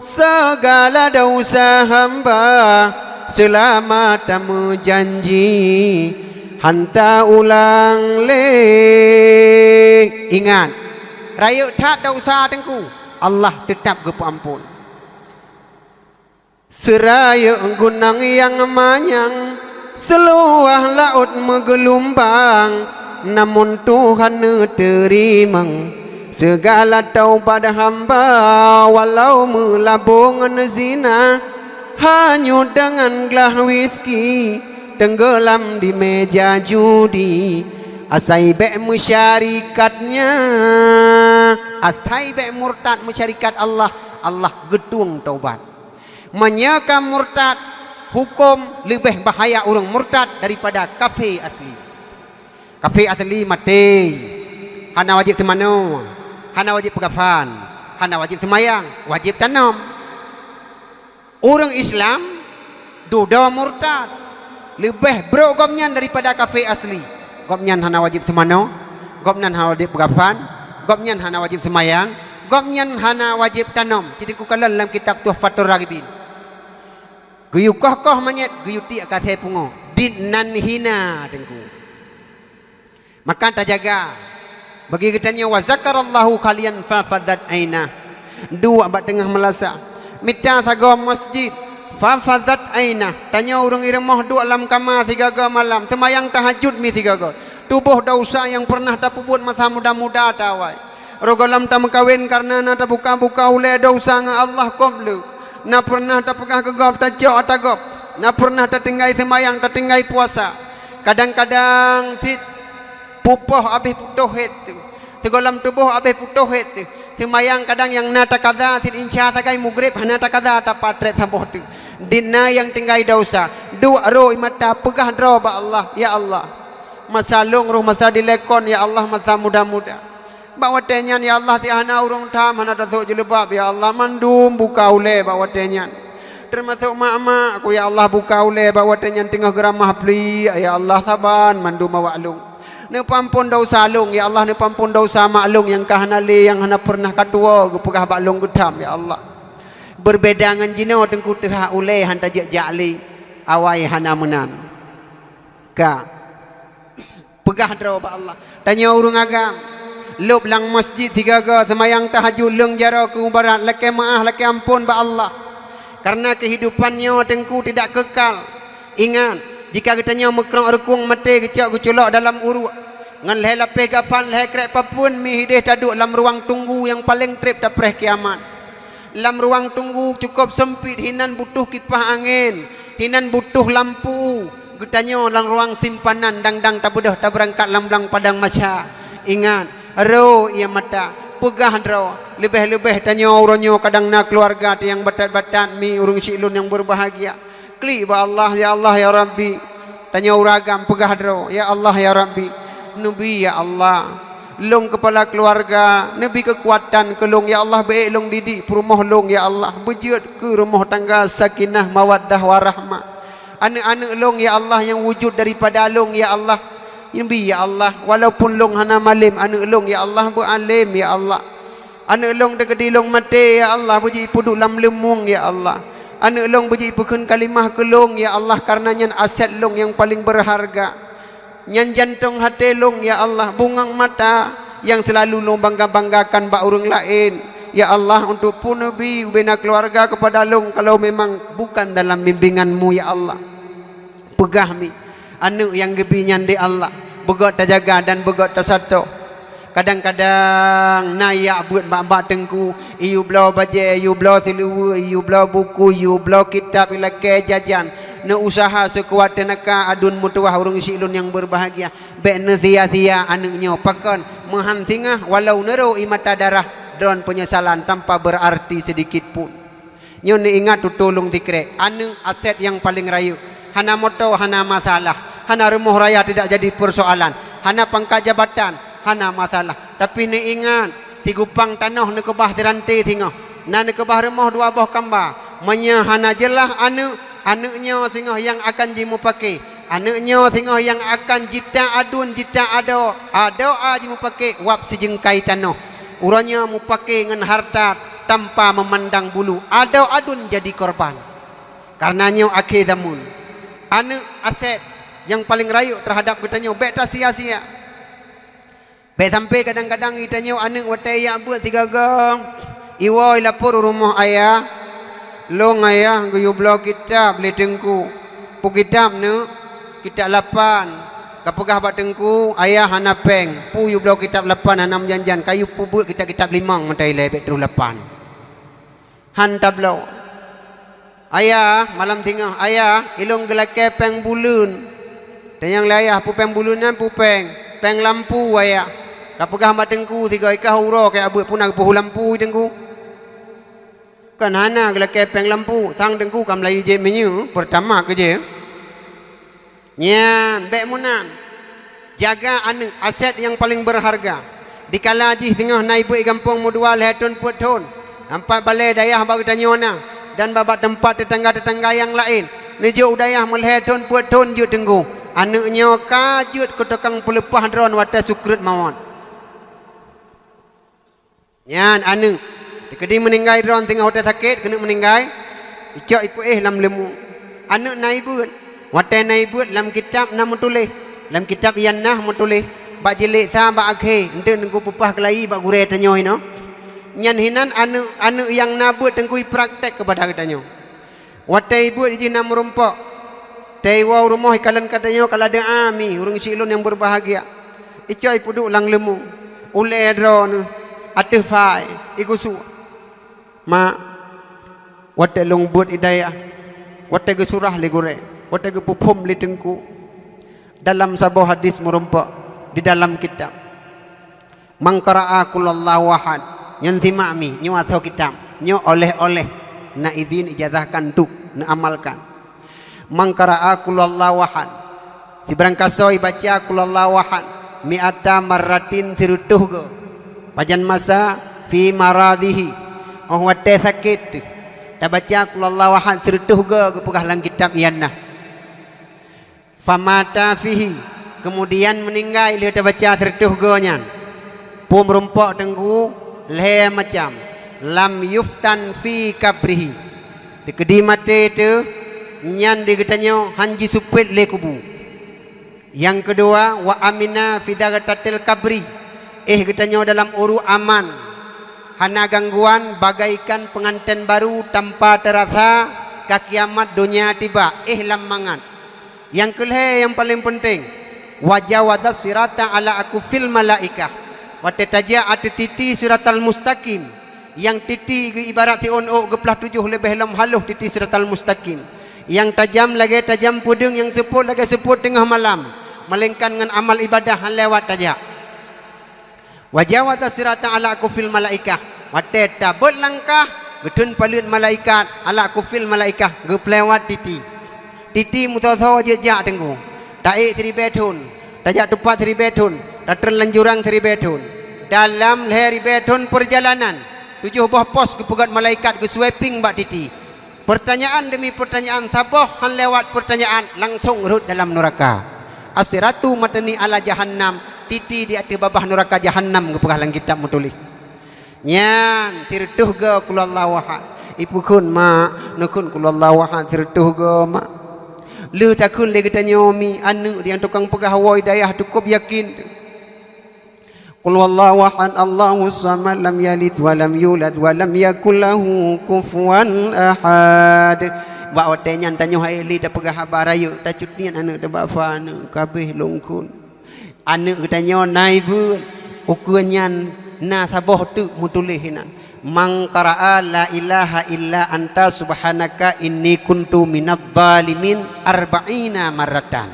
segala dosa hamba selama tak menjanji hanta ulang lek. Ingat rayuk tak dosa tengku Allah tetap gepu ampun. Seraya gunang yang manyang seluah laut menggelumbang namun Tuhan terima segala taubat hamba walau melabungan zina hanyut dengan gelas whisky tenggelam di meja judi asai bek masyarikatnya asai bek murtad masyarikat Allah gedung taubat. Menyakam murtad hukum lebih bahaya orang murtad daripada kafir asli. Kafir asli mati hana wajib semano, hana wajib pegafan, hana wajib semayang, wajib tanam. Orang Islam duda murtad lebih bro gomnyan daripada kafir asli. Gomnyan hana wajib semano, gomnyan hana wajib pegafan, gomnyan hana wajib semayang, gomnyan hana wajib tanam. Jadi ku kalan dalam kitab Tuhfatur Raghibin. Guyu koh manyet guyu ti akase pungo din nan hina tengku. Maka tak jaga bagi kitanya wa zakarallahu khalian fa fadat aina. Dua bat tengah melasa mita saga masjid fa fadat aina. Tanya orang iremah dua lam kama 3 ga malam semayang tahajud mi 3 ga. Tubuh dosa yang pernah tak puput masa muda-muda tawai. Rogalam tak mengkawin karena nak buka-buka oleh dosa dengan Allah qablu. Na pernah tak pegah gegap tak jauh tak gop. Na pernah tak tinggai semayang tak tinggai puasa. Kadang-kadang fit pupoh habis putuh itu. Segolam tubuh habis putuh itu. Semayang kadang yang na tak kada fit insya sakai mugrib hana tak kada tak patret sambuh tu. Dina yang tinggai dosa. Dua roh mata pegah dro ba Allah ya Allah. Masa long roh masa dilekon ya Allah masa muda-muda. Bawa tenyan ya Allah tiana urung tam hana datuk jelebab ya Allah mandum buka ule bawa tenyan termasuk mak-mak aku ya Allah buka ule bawa yang tengah geramah beli ya Allah saban mandu mawaklung ne pampun dosa lung ya Allah ne pampun dosa maklung yang kahanali yang hana pernah katua gepegah baklung gedam ya Allah berbeda dengan jino tengku teh ule han tajak jali awai hana menan ka pegah dro ba Allah tanya urung agam lop lang masjid tiga ga semayang tahajud leung jara ke barat leke maah leke ampun ba Allah karena kehidupannya tengku tidak kekal. Ingat, jika katanya mekrong rekung mati kecak kecolok dalam uruk ngan lehe lapeh gapan lehe krek papun mi hideh taduk dalam ruang tunggu yang paling trip dapreh kiamat. Dalam ruang tunggu cukup sempit, hinan butuh kipas angin, hinan butuh lampu. Katanya dalam ruang simpanan dang-dang tak budah tak berangkat lam-lam padang masya. Ingat, ro ia mata pegah ro lebih-lebih tanya orangnya kadang nak keluarga yang batat-batat mi urung silun yang berbahagia kli ba Allah ya Rabbi tanya uragam pegah ro ya Allah ya Rabbi nabi ya Allah long kepala keluarga nabi kekuatan kelong ya Allah baik long didik perumah long ya Allah bejut ke rumah tangga sakinah mawaddah warahmah anak-anak long ya Allah yang wujud daripada long ya Allah Nabi ya Allah walaupun long hana malim anak long ya Allah bu alim ya Allah anak long degedi long mati ya Allah buji puduk lam lemung ya Allah anak long buji pukun kalimah kelong ya Allah karena nyan aset long yang paling berharga nyan jantung hati long ya Allah bungang mata yang selalu long bangga-banggakan bak orang lain ya Allah untuk pun Nabi bina keluarga kepada long kalau memang bukan dalam bimbinganmu ya Allah pegah mi anu yang gebinyan di Allah begot terjaga dan begot tersatu kadang-kadang nayak buat bak-bak tengku iu blau baje iu blau siluwe iu blau buku iu blau kitab ilake jajan ne usaha sekuat tenaga adun mutuah urung silun yang berbahagia be ne sia-sia anaknya pakon menghantingah walau nero imata darah don penyesalan tanpa berarti sedikit pun nyo ne ingat tu tolong dikre anu aset yang paling rayu hana moto hana masalah hana rumah raya tidak jadi persoalan hana pangkat jabatan hana masalah tapi ni ingat tigupang tanah ni kebah tiranti tinggal na ni kebah rumah dua buah kamba menya hana jelah anaknya singoh yang akan jimu pakai anaknya singoh yang akan jita adun jita ado jimu pakai wap sejengkai tanah uranya mu pakai dengan harta tanpa memandang bulu adun jadi korban karenanya akhir zaman anak aset yang paling rayu terhadap kitanya baik tak sia-sia baik sampai kadang-kadang kitanya anak watai yang buat tiga gang iwa lapor rumah ayah long ayah guyu blok kitab beli tengku pu kitab ne kitab 8 kapegah bat tengku ayah hana peng pu yu blok kitab 8 hana janjan kayu pu buat kitab 5 mentai lebek terus 8 han tablo ayah malam tengah ayah ilong gelake peng bulun dan yang layah pu peng bulunan pu peng lampu ayah kapegah mat tengku tiga ikah uro ke abu punah pu lampu tengku kan hana gelake peng lampu tang tengku kam lai je menyu pertama ke je nyan bek munan jaga anak aset yang paling berharga dikala ji tengah naik buat kampung mudua lehatun putun empat balai dayah bagi tanyona dan babak tempat tetangga-tetangga yang lain nejo udayah melhetun putun jut tengku anaknya kajut ke tukang pelepah drone wadah sukrut mawon nyan anak dikedi meninggal drone tengah hotel sakit kena meninggal icak ipu lam lemu anak naibut wadah naibut lam kitab nama tulis lam kitab yannah mutulih bak jelik sa bak akhe ente nengku pupah kelai bak gure tanyo ino nyan hinan anu yang nabut tengku praktek kepada katanya watai buat izin nam rumpok taiwa rumah ikalan katanya kalau ada ami urang silun yang berbahagia icai puduk lang lemu ule drone ateh fai igusu ma watai long buat idayah watai ge surah le gure watai ge pupum le tengku dalam sebuah hadis merumpak di dalam kitab mangqara'a kullallahu ahad nyanti ma'mi nyo atau kitab nyo oleh-oleh na izin ijazahkan tu na amalkan mangqara'a kullallahu ahad si berangkasoi baca kullallahu ahad mi'ata marratin sirutuh go pajan masa fi maradihi oh wate sakit tak baca qul huwallahu ahad sertuh ke pegah lang kitab ianna famata fihi kemudian meninggal dia tak baca sertuh ke nyan pum rumpok tengku le macam lam yuftan fi kabrihi dikedi mate tu nyan digetanyo hanji supit le kubu. Yang kedua wa amina fi dagatatil kabri getanyo dalam uru aman hana gangguan bagaikan pengantin baru tanpa terasa kiamat dunia tiba lammangan. Yang kelih yang paling penting wajawadas sirata ala aku fil malaikah wate taja ati titi siratal mustaqim yang titi ibarat tiono geplah 7 lebih lam haluh titi siratal mustaqim yang tajam lagi tajam pudung yang seput lagi seput tengah malam melainkan dengan amal ibadah lewat taja wajawata sirata ala aku fil malaikah wate tabut langkah gedun palut malaikat ala aku fil malaikah geplewat titi mutawsaw jejak tengku taik 3 betun tajak tepat 3 betun datang lanjurang 3 betun dalam leher betun perjalanan 7 buah pos kepegat malaikat ke sweeping bak titi pertanyaan demi pertanyaan saboh han lewat pertanyaan langsung rut dalam neraka asiratu matani ala jahannam titi di atas babah neraka jahannam kepegah lang kitab mutulih nyan tirtuh ge qul huwallahu ahad ipukun ma nukun qul huwallahu ahad tirtuh ge ma lu takun le kita nyomi anu yang tukang pegah woi dayah cukup yakin qul huwallahu ahad Allahus samad lam yalid wa lam yulad wa lam yakul lahu kufuwan ahad ba wate nyan tanyo haili da pegah habarayu ta cutnian anu da bafa anu kabeh longkun anu kita nyo naibun ukunyan na saboh tu mutulih hinan mang qara'a la ilaha illa anta subhanaka inni kuntu minadh dhalimin 40 marratan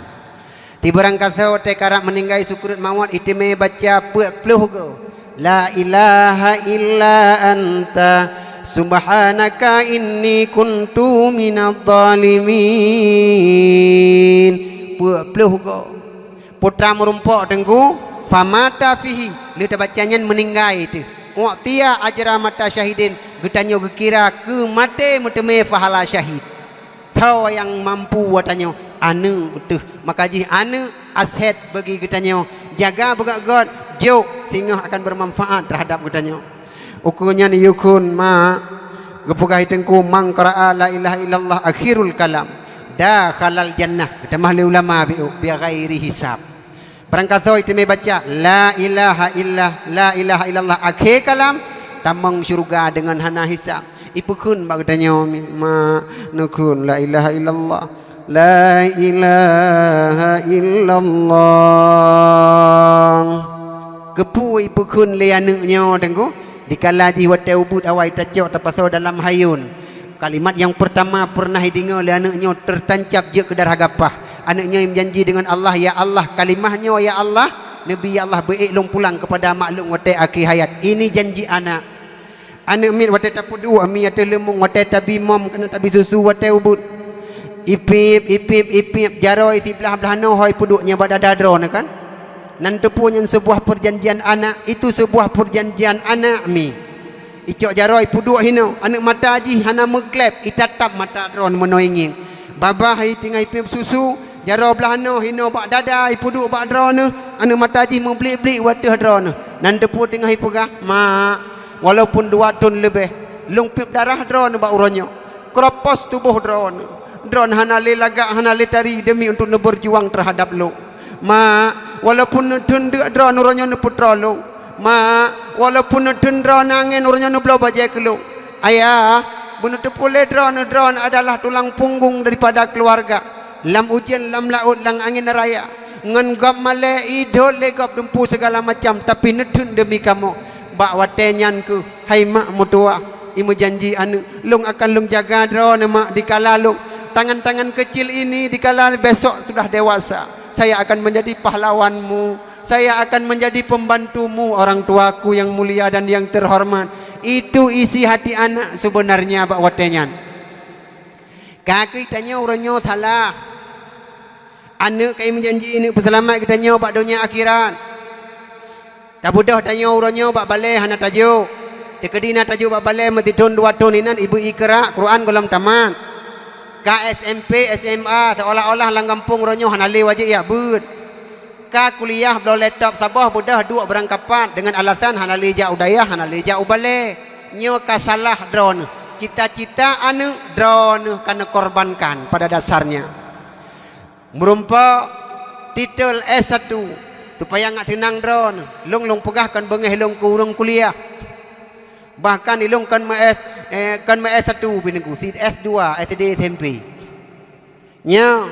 tibarang kasau te karak meninggai syukur mawat itime baca 40 go la ilaha illa anta subhanaka inni kuntu minadh dhalimin 40 go putra merumpok tengku famata fihi li bacanya meninggai itu Mu'tiya ajra mata syahidin getanyo gekira ke mate meteme pahala syahid tahu yang mampu watanyo anu tuh makaji anu aset bagi getanyo jaga begak god jauh sehingga akan bermanfaat terhadap getanyo ukunya ni yukun ma gepugah itengku mang qara'a la ilaha illallah akhirul kalam dakhalal jannah kata mahli ulama bi ghairi hisab Barangkali itu baca la ilaha illallah akhir kalam tamang syurga dengan hana hisab ipukun bagdanya ma nukun la ilaha illallah kepu ipukun lianuknya tengku dikala di wate ubud awai tacok tapasau dalam hayun kalimat yang pertama pernah didengar lianuknya tertancap je ke darah gapah anaknya yang janji dengan Allah ya Allah kalimahnya ya Allah Nabi ya Allah beriklung pulang kepada maklum wate akhir hayat ini janji anak mit wate tapudu ami ate lemung wate tabi mom kena tabi susu wate ubud ipip jaroi tiblah belahno hoi puduknya badadadro kan nan tepunya sebuah perjanjian anak itu sebuah perjanjian anak mi icok jaroi puduk hino anak mata haji hana meglep itatap mata dron menoingin babah hai tinggal ipip susu jaro belahno hino bak dada ipuduk bak drone anu mataji membeli-beli wadah drone nan depu tengah ipugah ma walaupun 2 ton lebih lungpip darah drone bak uronyo kropos tubuh drone hana le lagak hana le tari demi untuk berjuang terhadap lo ma walaupun tunduk drone uronyo ne putrolo ma walaupun drone angin uronyo ne blau bajai kelo ayah bunu tepule drone adalah tulang punggung daripada keluarga lam ujian lam laut lang angin raya ngan gap male idol le gap dumpu segala macam tapi nedun demi kamu bak watenyan ku hai mak mutua imu janji anu lung akan lung jaga drone mak dikala lung tangan-tangan kecil ini dikala besok sudah dewasa saya akan menjadi pahlawanmu saya akan menjadi pembantumu orang tuaku yang mulia dan yang terhormat itu isi hati anak sebenarnya bak watenyan kaki tanya uranyo salah anak kai menjanji ini peselamat kita nyaw bak dunia akhirat tak budah tanya uranyo bak balai hana tajuk Dekadina tajuk balai mati tahun 2 tahun inan ibu ikra Quran golam tamat. Ka SMP SMA seolah-olah lang kampung ronyo hanali wajib ya bud. Ka kuliah belo laptop sabah budah dua berangkapan dengan alasan hanali ja udayah hanali ja ubale. Nyo ka salah drone. Cita-cita anu drone kana korbankan pada dasarnya. Merumpa titel S1 supaya nggak tenang drone. Long pegahkan bengeh long kurung kuliah. Bahkan ilung kan S1 binengku S2 SD SMP nya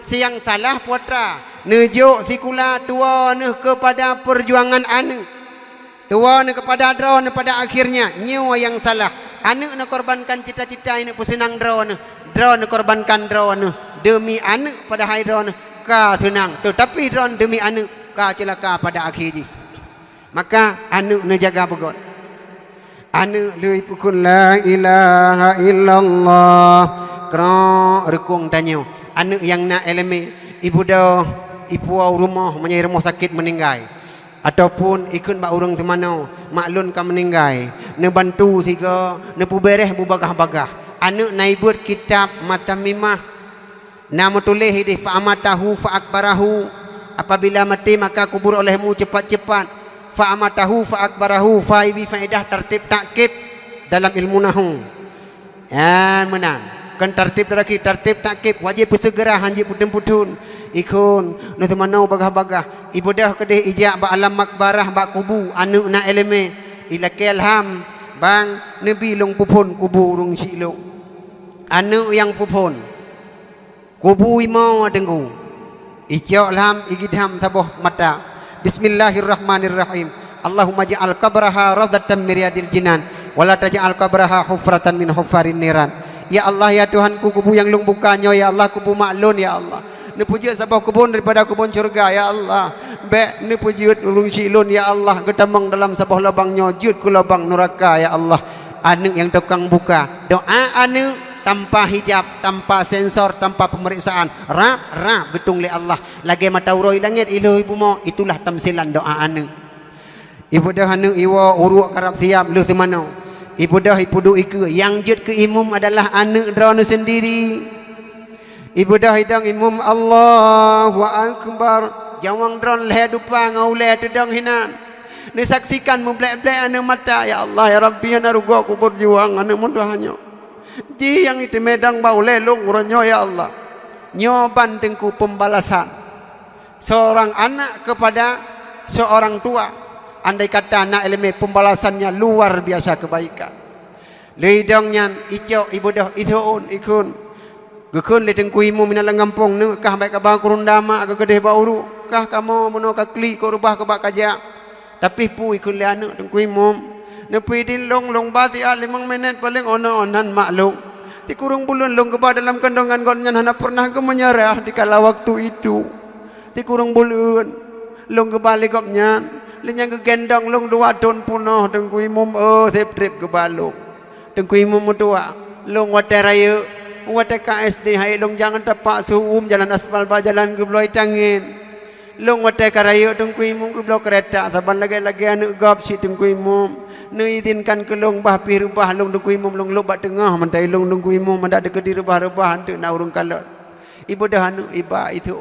siang salah putra nejuk sikula tua ne kepada perjuangan anu tua ne kepada drone pada akhirnya nyawa yang salah anu ne korbankan cita-cita ini pesenang drone korbankan drone demi anu pada hai drone ka senang tetapi drone demi anu ka celaka pada akhir maka anu ne jaga begot anu lui pukul la ilaha illallah kra rekung tanyo anu yang nak eleme ibu dah ibu rumah menyai rumah sakit meninggal ataupun ikut mak urang temano maklun ka meninggal ne bantu siga ne pu bereh bu bagah-bagah anu naibut kitab matamimah nama tulis di fa amatahu fa akbarahu apabila mati maka kubur olehmu cepat-cepat fa amatahu fa akbarahu fa ibi faedah tertib takkib dalam ilmu nahwu ya menang kan tertib daraki tertib takkib wajib segera hanji putun-putun ikun nu temanau bagah-bagah ibu dah kedeh ijak ba alam makbarah ba kubu anu na eleme ila kelham bang nabi long pupun kubu urung silong anu yang pupun kubu imau dengku ijak lam igidham saboh mata. Bismillahirrahmanirrahim. Allahumma ja'al qabraha rawdatan min riyadil jinan wa la taj'al qabraha hufratan min hufarin niran. Ya Allah ya Tuhanku kubu yang lung bukanyo ya Allah kubu maklun ya Allah. Ne puji sabah kubun daripada kubun surga ya Allah. Be ne puji urung silun ya Allah getamang dalam sabah lubangnya jud ku lubang neraka ya Allah. Anu yang tukang buka. Doa anu tanpa hijab, tanpa sensor, tanpa pemeriksaan rap betung li Allah lagi mata uroi langit ilu ibu mau itulah tamsilan doa anu ibu dah anu iwa uruk karap siap lu temano ibu dah ibu du ike yang jud ke imum adalah anu drone sendiri ibu dah hidang imum Allahu akbar jawang drone leh dupa ngau leh tedang hinan ni saksikan memblek-blek anu mata ya Allah ya Rabbi ya narugo aku berjuang anu mudahannya di yang itu medang bau lelung ronyo ya Allah nyoban tengku pembalasan seorang anak kepada seorang tua andai kata anak eleme pembalasannya luar biasa kebaikan lidangnya ijo ibu dah idun ikun gekun le tengku imu minalang kampung ne kah baik ka bang kurundama ka kedeh bauru kah kamu meno ka kli ko rubah ka bak kaja tapi pu ikun le anak tengku imu nepi din long bati 5 minit paling onan maklum ti kurung bulan long keba dalam kandungan gonnya hana pernah ke menyerah di kala waktu itu ti kurung bulan long kebali gopnya linyang ke gendong long 2 tahun punoh tengku imum sep trip ke balung tengku imum tua long wate raya wate KSD hai long jangan tepak suum jalan aspal ba jalan ke bloy tangin long wate karaya tengku imum ke blok kereta saban lagi anu gop si tengku imum nu izinkan ke long bah pi rubah long dengku imum long lobat tengah mentai long dengku imum mendak deket di rubah-rubah henteu na urung kalot ibu dah anu iba itu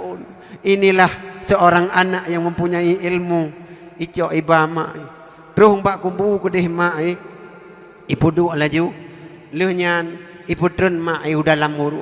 inilah seorang anak yang mempunyai ilmu ijo iba mak terus mbak kubu kedeh mak ibu du laju leuhnyan ibu trun mak udah lamuru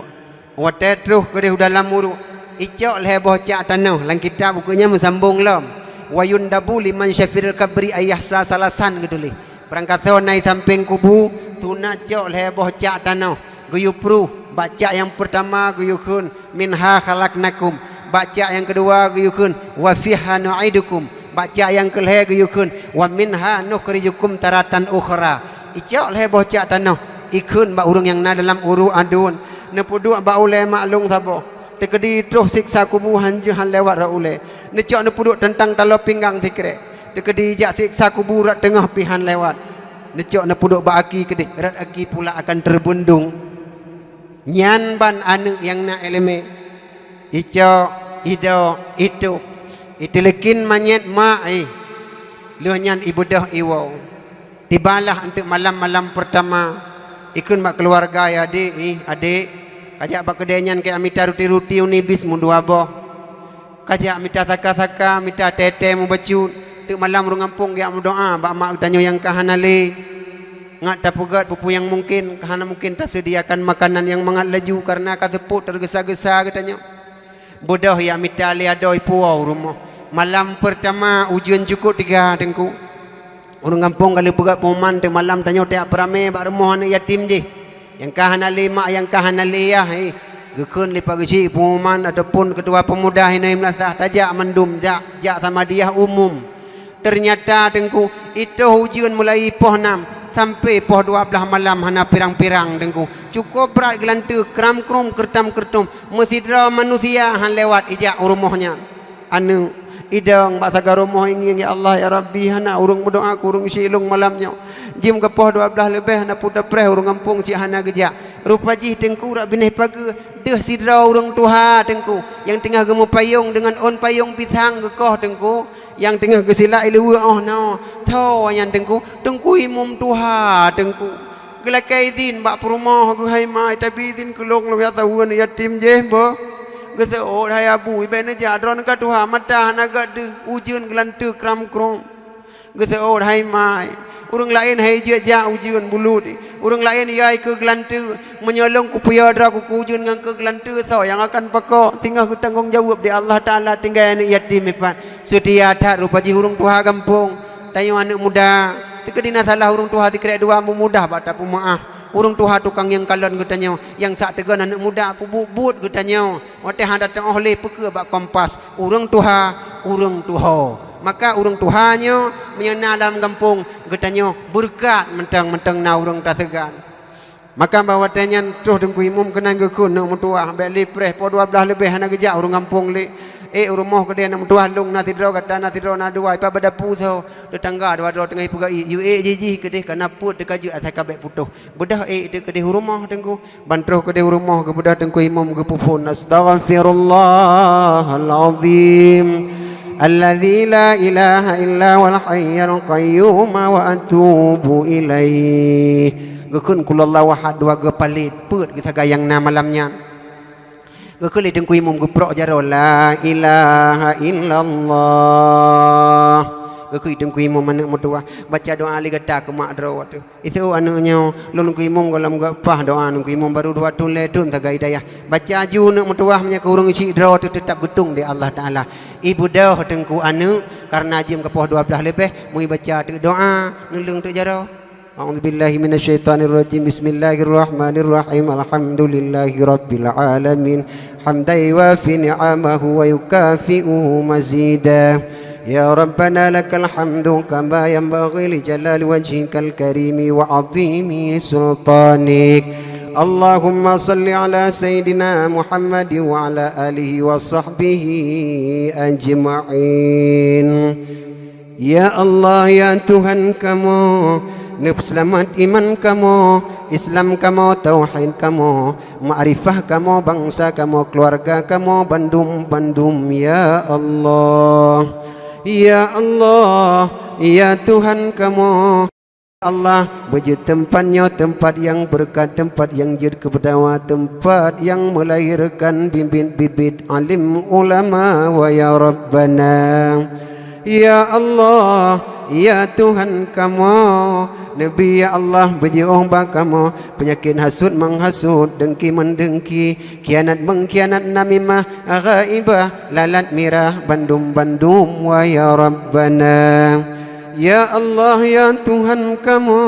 wate terus kedeh udah lamuru ijo leh bocah tanah lang kitab bukunya mesambung lom wayundabu liman syafiril kabri ayahsa salasan gedulih berangkat naik samping kubu sunat jok leh bocah tanah guyupru baca yang pertama guyukun minha khalaqnakum baca yang kedua guyukun wa fiha nu'idukum baca yang kelih guyukun wa minha nukhrijukum taratan ukhra icok leh bocah tanah ikun ba urang yang na dalam uru adun nepudu ba ule maklung sabo tekedi terus siksa kubu hanjuhan lewat ra ule necok nepudu tentang talo pinggang tikre dekedi jak siksa kubur tengah pihan lewat necok nepuduk ba aki kedih rat aki pula akan terbundung nyan ban anu yang na eleme ijo ido itu lekin manyet ma lu nyan ibu dah iwo Tibalah untuk malam-malam pertama. Ikun mak keluarga ya adik. Kajak bak kedenyan ke amita ruti-ruti unibis mundu aboh. Kajak mita saka-saka, mita tete mu bacut. Tuk malam rungampung dia mu doa bak mak utanyo yang kahanale. Ngat tapugat pupu yang mungkin kahana mungkin tak sediakan makanan yang mangat laju karena kateput tergesa-gesa katanya. Bodoh ya mita ali adoi puau rumah. Malam pertama ujian cukup 3 tengku. Orang kampung kalau pegat peman tu malam tanya tiap perame bak rumah anak yatim je. Yang kahana lima yang kahana liyah gekun lipa gesi peman ataupun ketua pemuda ini melasah tajak mendum jak sama dia umum. Ternyata tengku itu ujian mulai poh 6 sampai poh 12 malam hana pirang-pirang tengku. Cukup berat gelantu kram-krum kertam-kertum mesidra manusia han lewat ijak rumahnya. Anu idang bahasa garomoh ingin ya Allah ya Rabbi hana urung berdoa urung silung malamnya jim ke poh 12 lebih hana puda preh urung kampung si hana gejak rupa jih tengku rak bineh pagi deh sidra urung tuha tengku yang tengah gemu payung dengan on payung pisang gekoh tengku yang tengah gesila ilu oh no tho yang tengku imum tuha tengku gelakai din bak perumah gu hai mai tapi din kulong lu ya tahuan yatim je bo kata oh hai abu ibene jadron ka tuha mata naga de ujian gelantu kram krom kata oh hai mai urang lain hai je ja ujian bulut urang lain yai ke gelantu menyolong ku puya dra ku ujian ngang ke gelantu so yang akan pekok tinggal ku tanggung jawab di Allah taala tinggal anak yatim ipan setia tak rupa ji urang tuha kampung tayo anak muda dikadina salah urang tuha dikira dua mudah bata pemaaf urung tuha tukang yang kalon katanya yang sak tegan anak muda pubut katanya ote han datang oleh peke bak kompas urung tuha maka urung tuhanya menyana dalam kampung katanya berkat mentang-mentang na urung tak segan maka bawa tanyan tuh dengku imum kenan gekun nak mutua ambek lipreh po 12 lebih hana gejak urung kampung le rumah ke dia nak mutua lung na tidro kata na tidro na dua ipa badapu so tetangga dua tengah ipu gai yu jiji ke dia kana put dekaju atas kabek putuh bedah de ke dia rumah tengku bantroh ke dia rumah ke bedah tengku imam ke pupun astaghfirullahalazim alladzi la ilaha illa wal hayyul qayyum wa atubu ilaih gekun kullallahu ahad dua ge palit put kita gayang na malamnya gekuli tengku imum geprok jaro la ilaha illallah gekui tengku imum anak mutua baca doa ali gata ke mak dro tu itu anaknya lulung ku imum golam gapah doa nungku imum baru 2 tun le tun taga hidayah baca ju nak mutua nya ke urung isi dro tu tetap getung di Allah taala ibu dah tengku anu karena jam ke poh 12 lebih mui baca tu doa nulung tu jaro أعوذ بالله من الشيطان الرجيم بسم الله الرحمن الرحيم الحمد لله رب العالمين حمدا يوافي نعمه ويكافئه مزيدا يا ربنا لك الحمد كما ينبغي لجلال وجهك الكريم وعظيم سلطانك اللهم صل على سيدنا محمد وعلى آله وصحبه أجمعين يا الله يا Tuhan kamu selamat iman kamu, Islam kamu, tauhid kamu, ma'rifah kamu, bangsa kamu, keluarga kamu, bandum ya Allah. Ya Allah, ya Tuhan kamu. Allah bejut tempatnya tempat yang berkat, tempat yang jid keberdawa, tempat yang melahirkan bibit-bibit alim ulama wa ya Rabbana. Ya Allah, ya Tuhan kamu, Nabi ya Allah berjauh kamu, penyakit hasud menghasut, dengki mendengki, kianat mengkianat, namimah ghaibah, lalat mirah, bandum wa ya Rabbana. Ya Allah ya Tuhan kamu,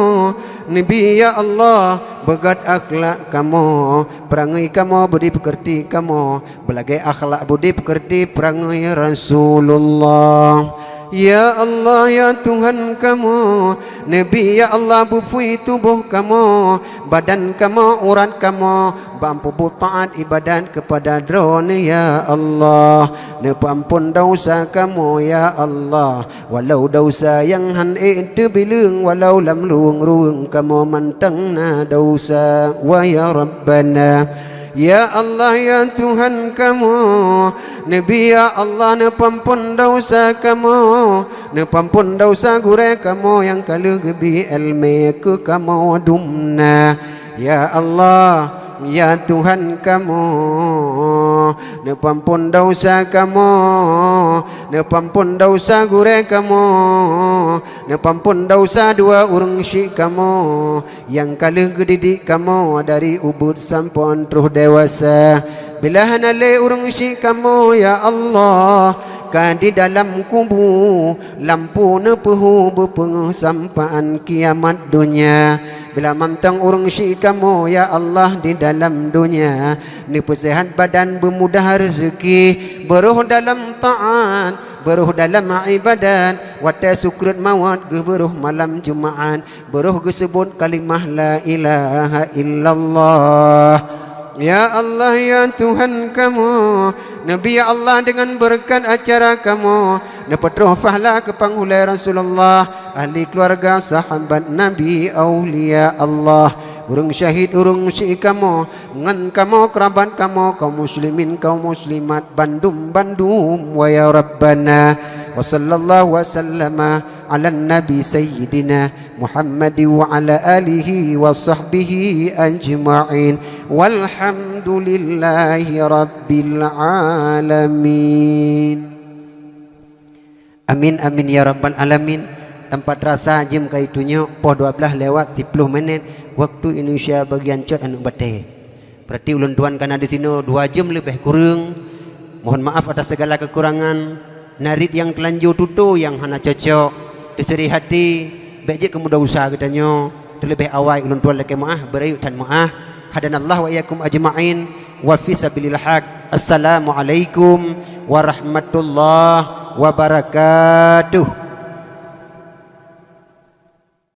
Nabi ya Allah begat akhlak kamu, perangai kamu budi pekerti kamu, belagai akhlak budi pekerti perangai Rasulullah. Ya Allah ya Tuhan kamu, Nabi ya Allah bufui tubuh kamu, badan kamu, urat kamu, mampu taat ibadat kepada drone ya Allah. Nepampun dosa kamu ya Allah, walau dosa yang han itu bilung, walau lam luang ruang kamu mantang na dosa wa ya Rabbana. Ya Allah ya Tuhan kamu, Nabi ya Allah ne pampun dosa kamu, ne pampun dosa gure kamu yang kalau gebi ilmu ke kamu dumna. Ya Allah ya Tuhan kamu, ne pampun dosa kamu, ne pampun dosa gure kamu, ne pampun dosa dua urang syik kamu yang kalau gedidik kamu dari ubud sampai terus dewasa. Bila hanale urang syik kamu ya Allah, kan di dalam kubu lampu ne pehu berpenguh sampaan kiamat dunia. Bila mantang urang syik kamu ya Allah di dalam dunia, ni persehat badan bermudah rezeki, beruh dalam ta'at, beruh dalam ibadat, wata sukrat mawat beruh malam Jumaat, beruh sebut kalimah la ilaha illallah. Ya Allah ya Tuhan kamu, Nabi ya Allah dengan berkat acara kamu, dapat roh fahla ke panghulai Rasulullah, ahli keluarga sahabat Nabi aulia Allah, urung syahid urung syik kamu, ngan kamu kerabat kamu, kaum muslimin kaum muslimat bandum wa ya Rabbana. Wa sallallahu wa sallama ala nabi sayyidina Muhammad wa ala alihi wa sahbihi ajma'in, walhamdulillahi rabbil alamin. Amin amin ya rabbal alamin. Tempat rasa jam kaitunya poh 12 lewat 30 menit waktu Indonesia bagian cot anu bate. Berarti ulun tuan kana di sini 2 jam lebih kurang. Mohon maaf atas segala kekurangan. Narit yang telanjur tutu yang hana cocok diseri hati bejek kemudah usaha katanya terlebih awal ulun tuan laki maaf berayu dan maaf. Hadanallahu wa iyyakum ajma'in wa fi sabilil haq. Assalamualaikum warahmatullahi wabarakatuh.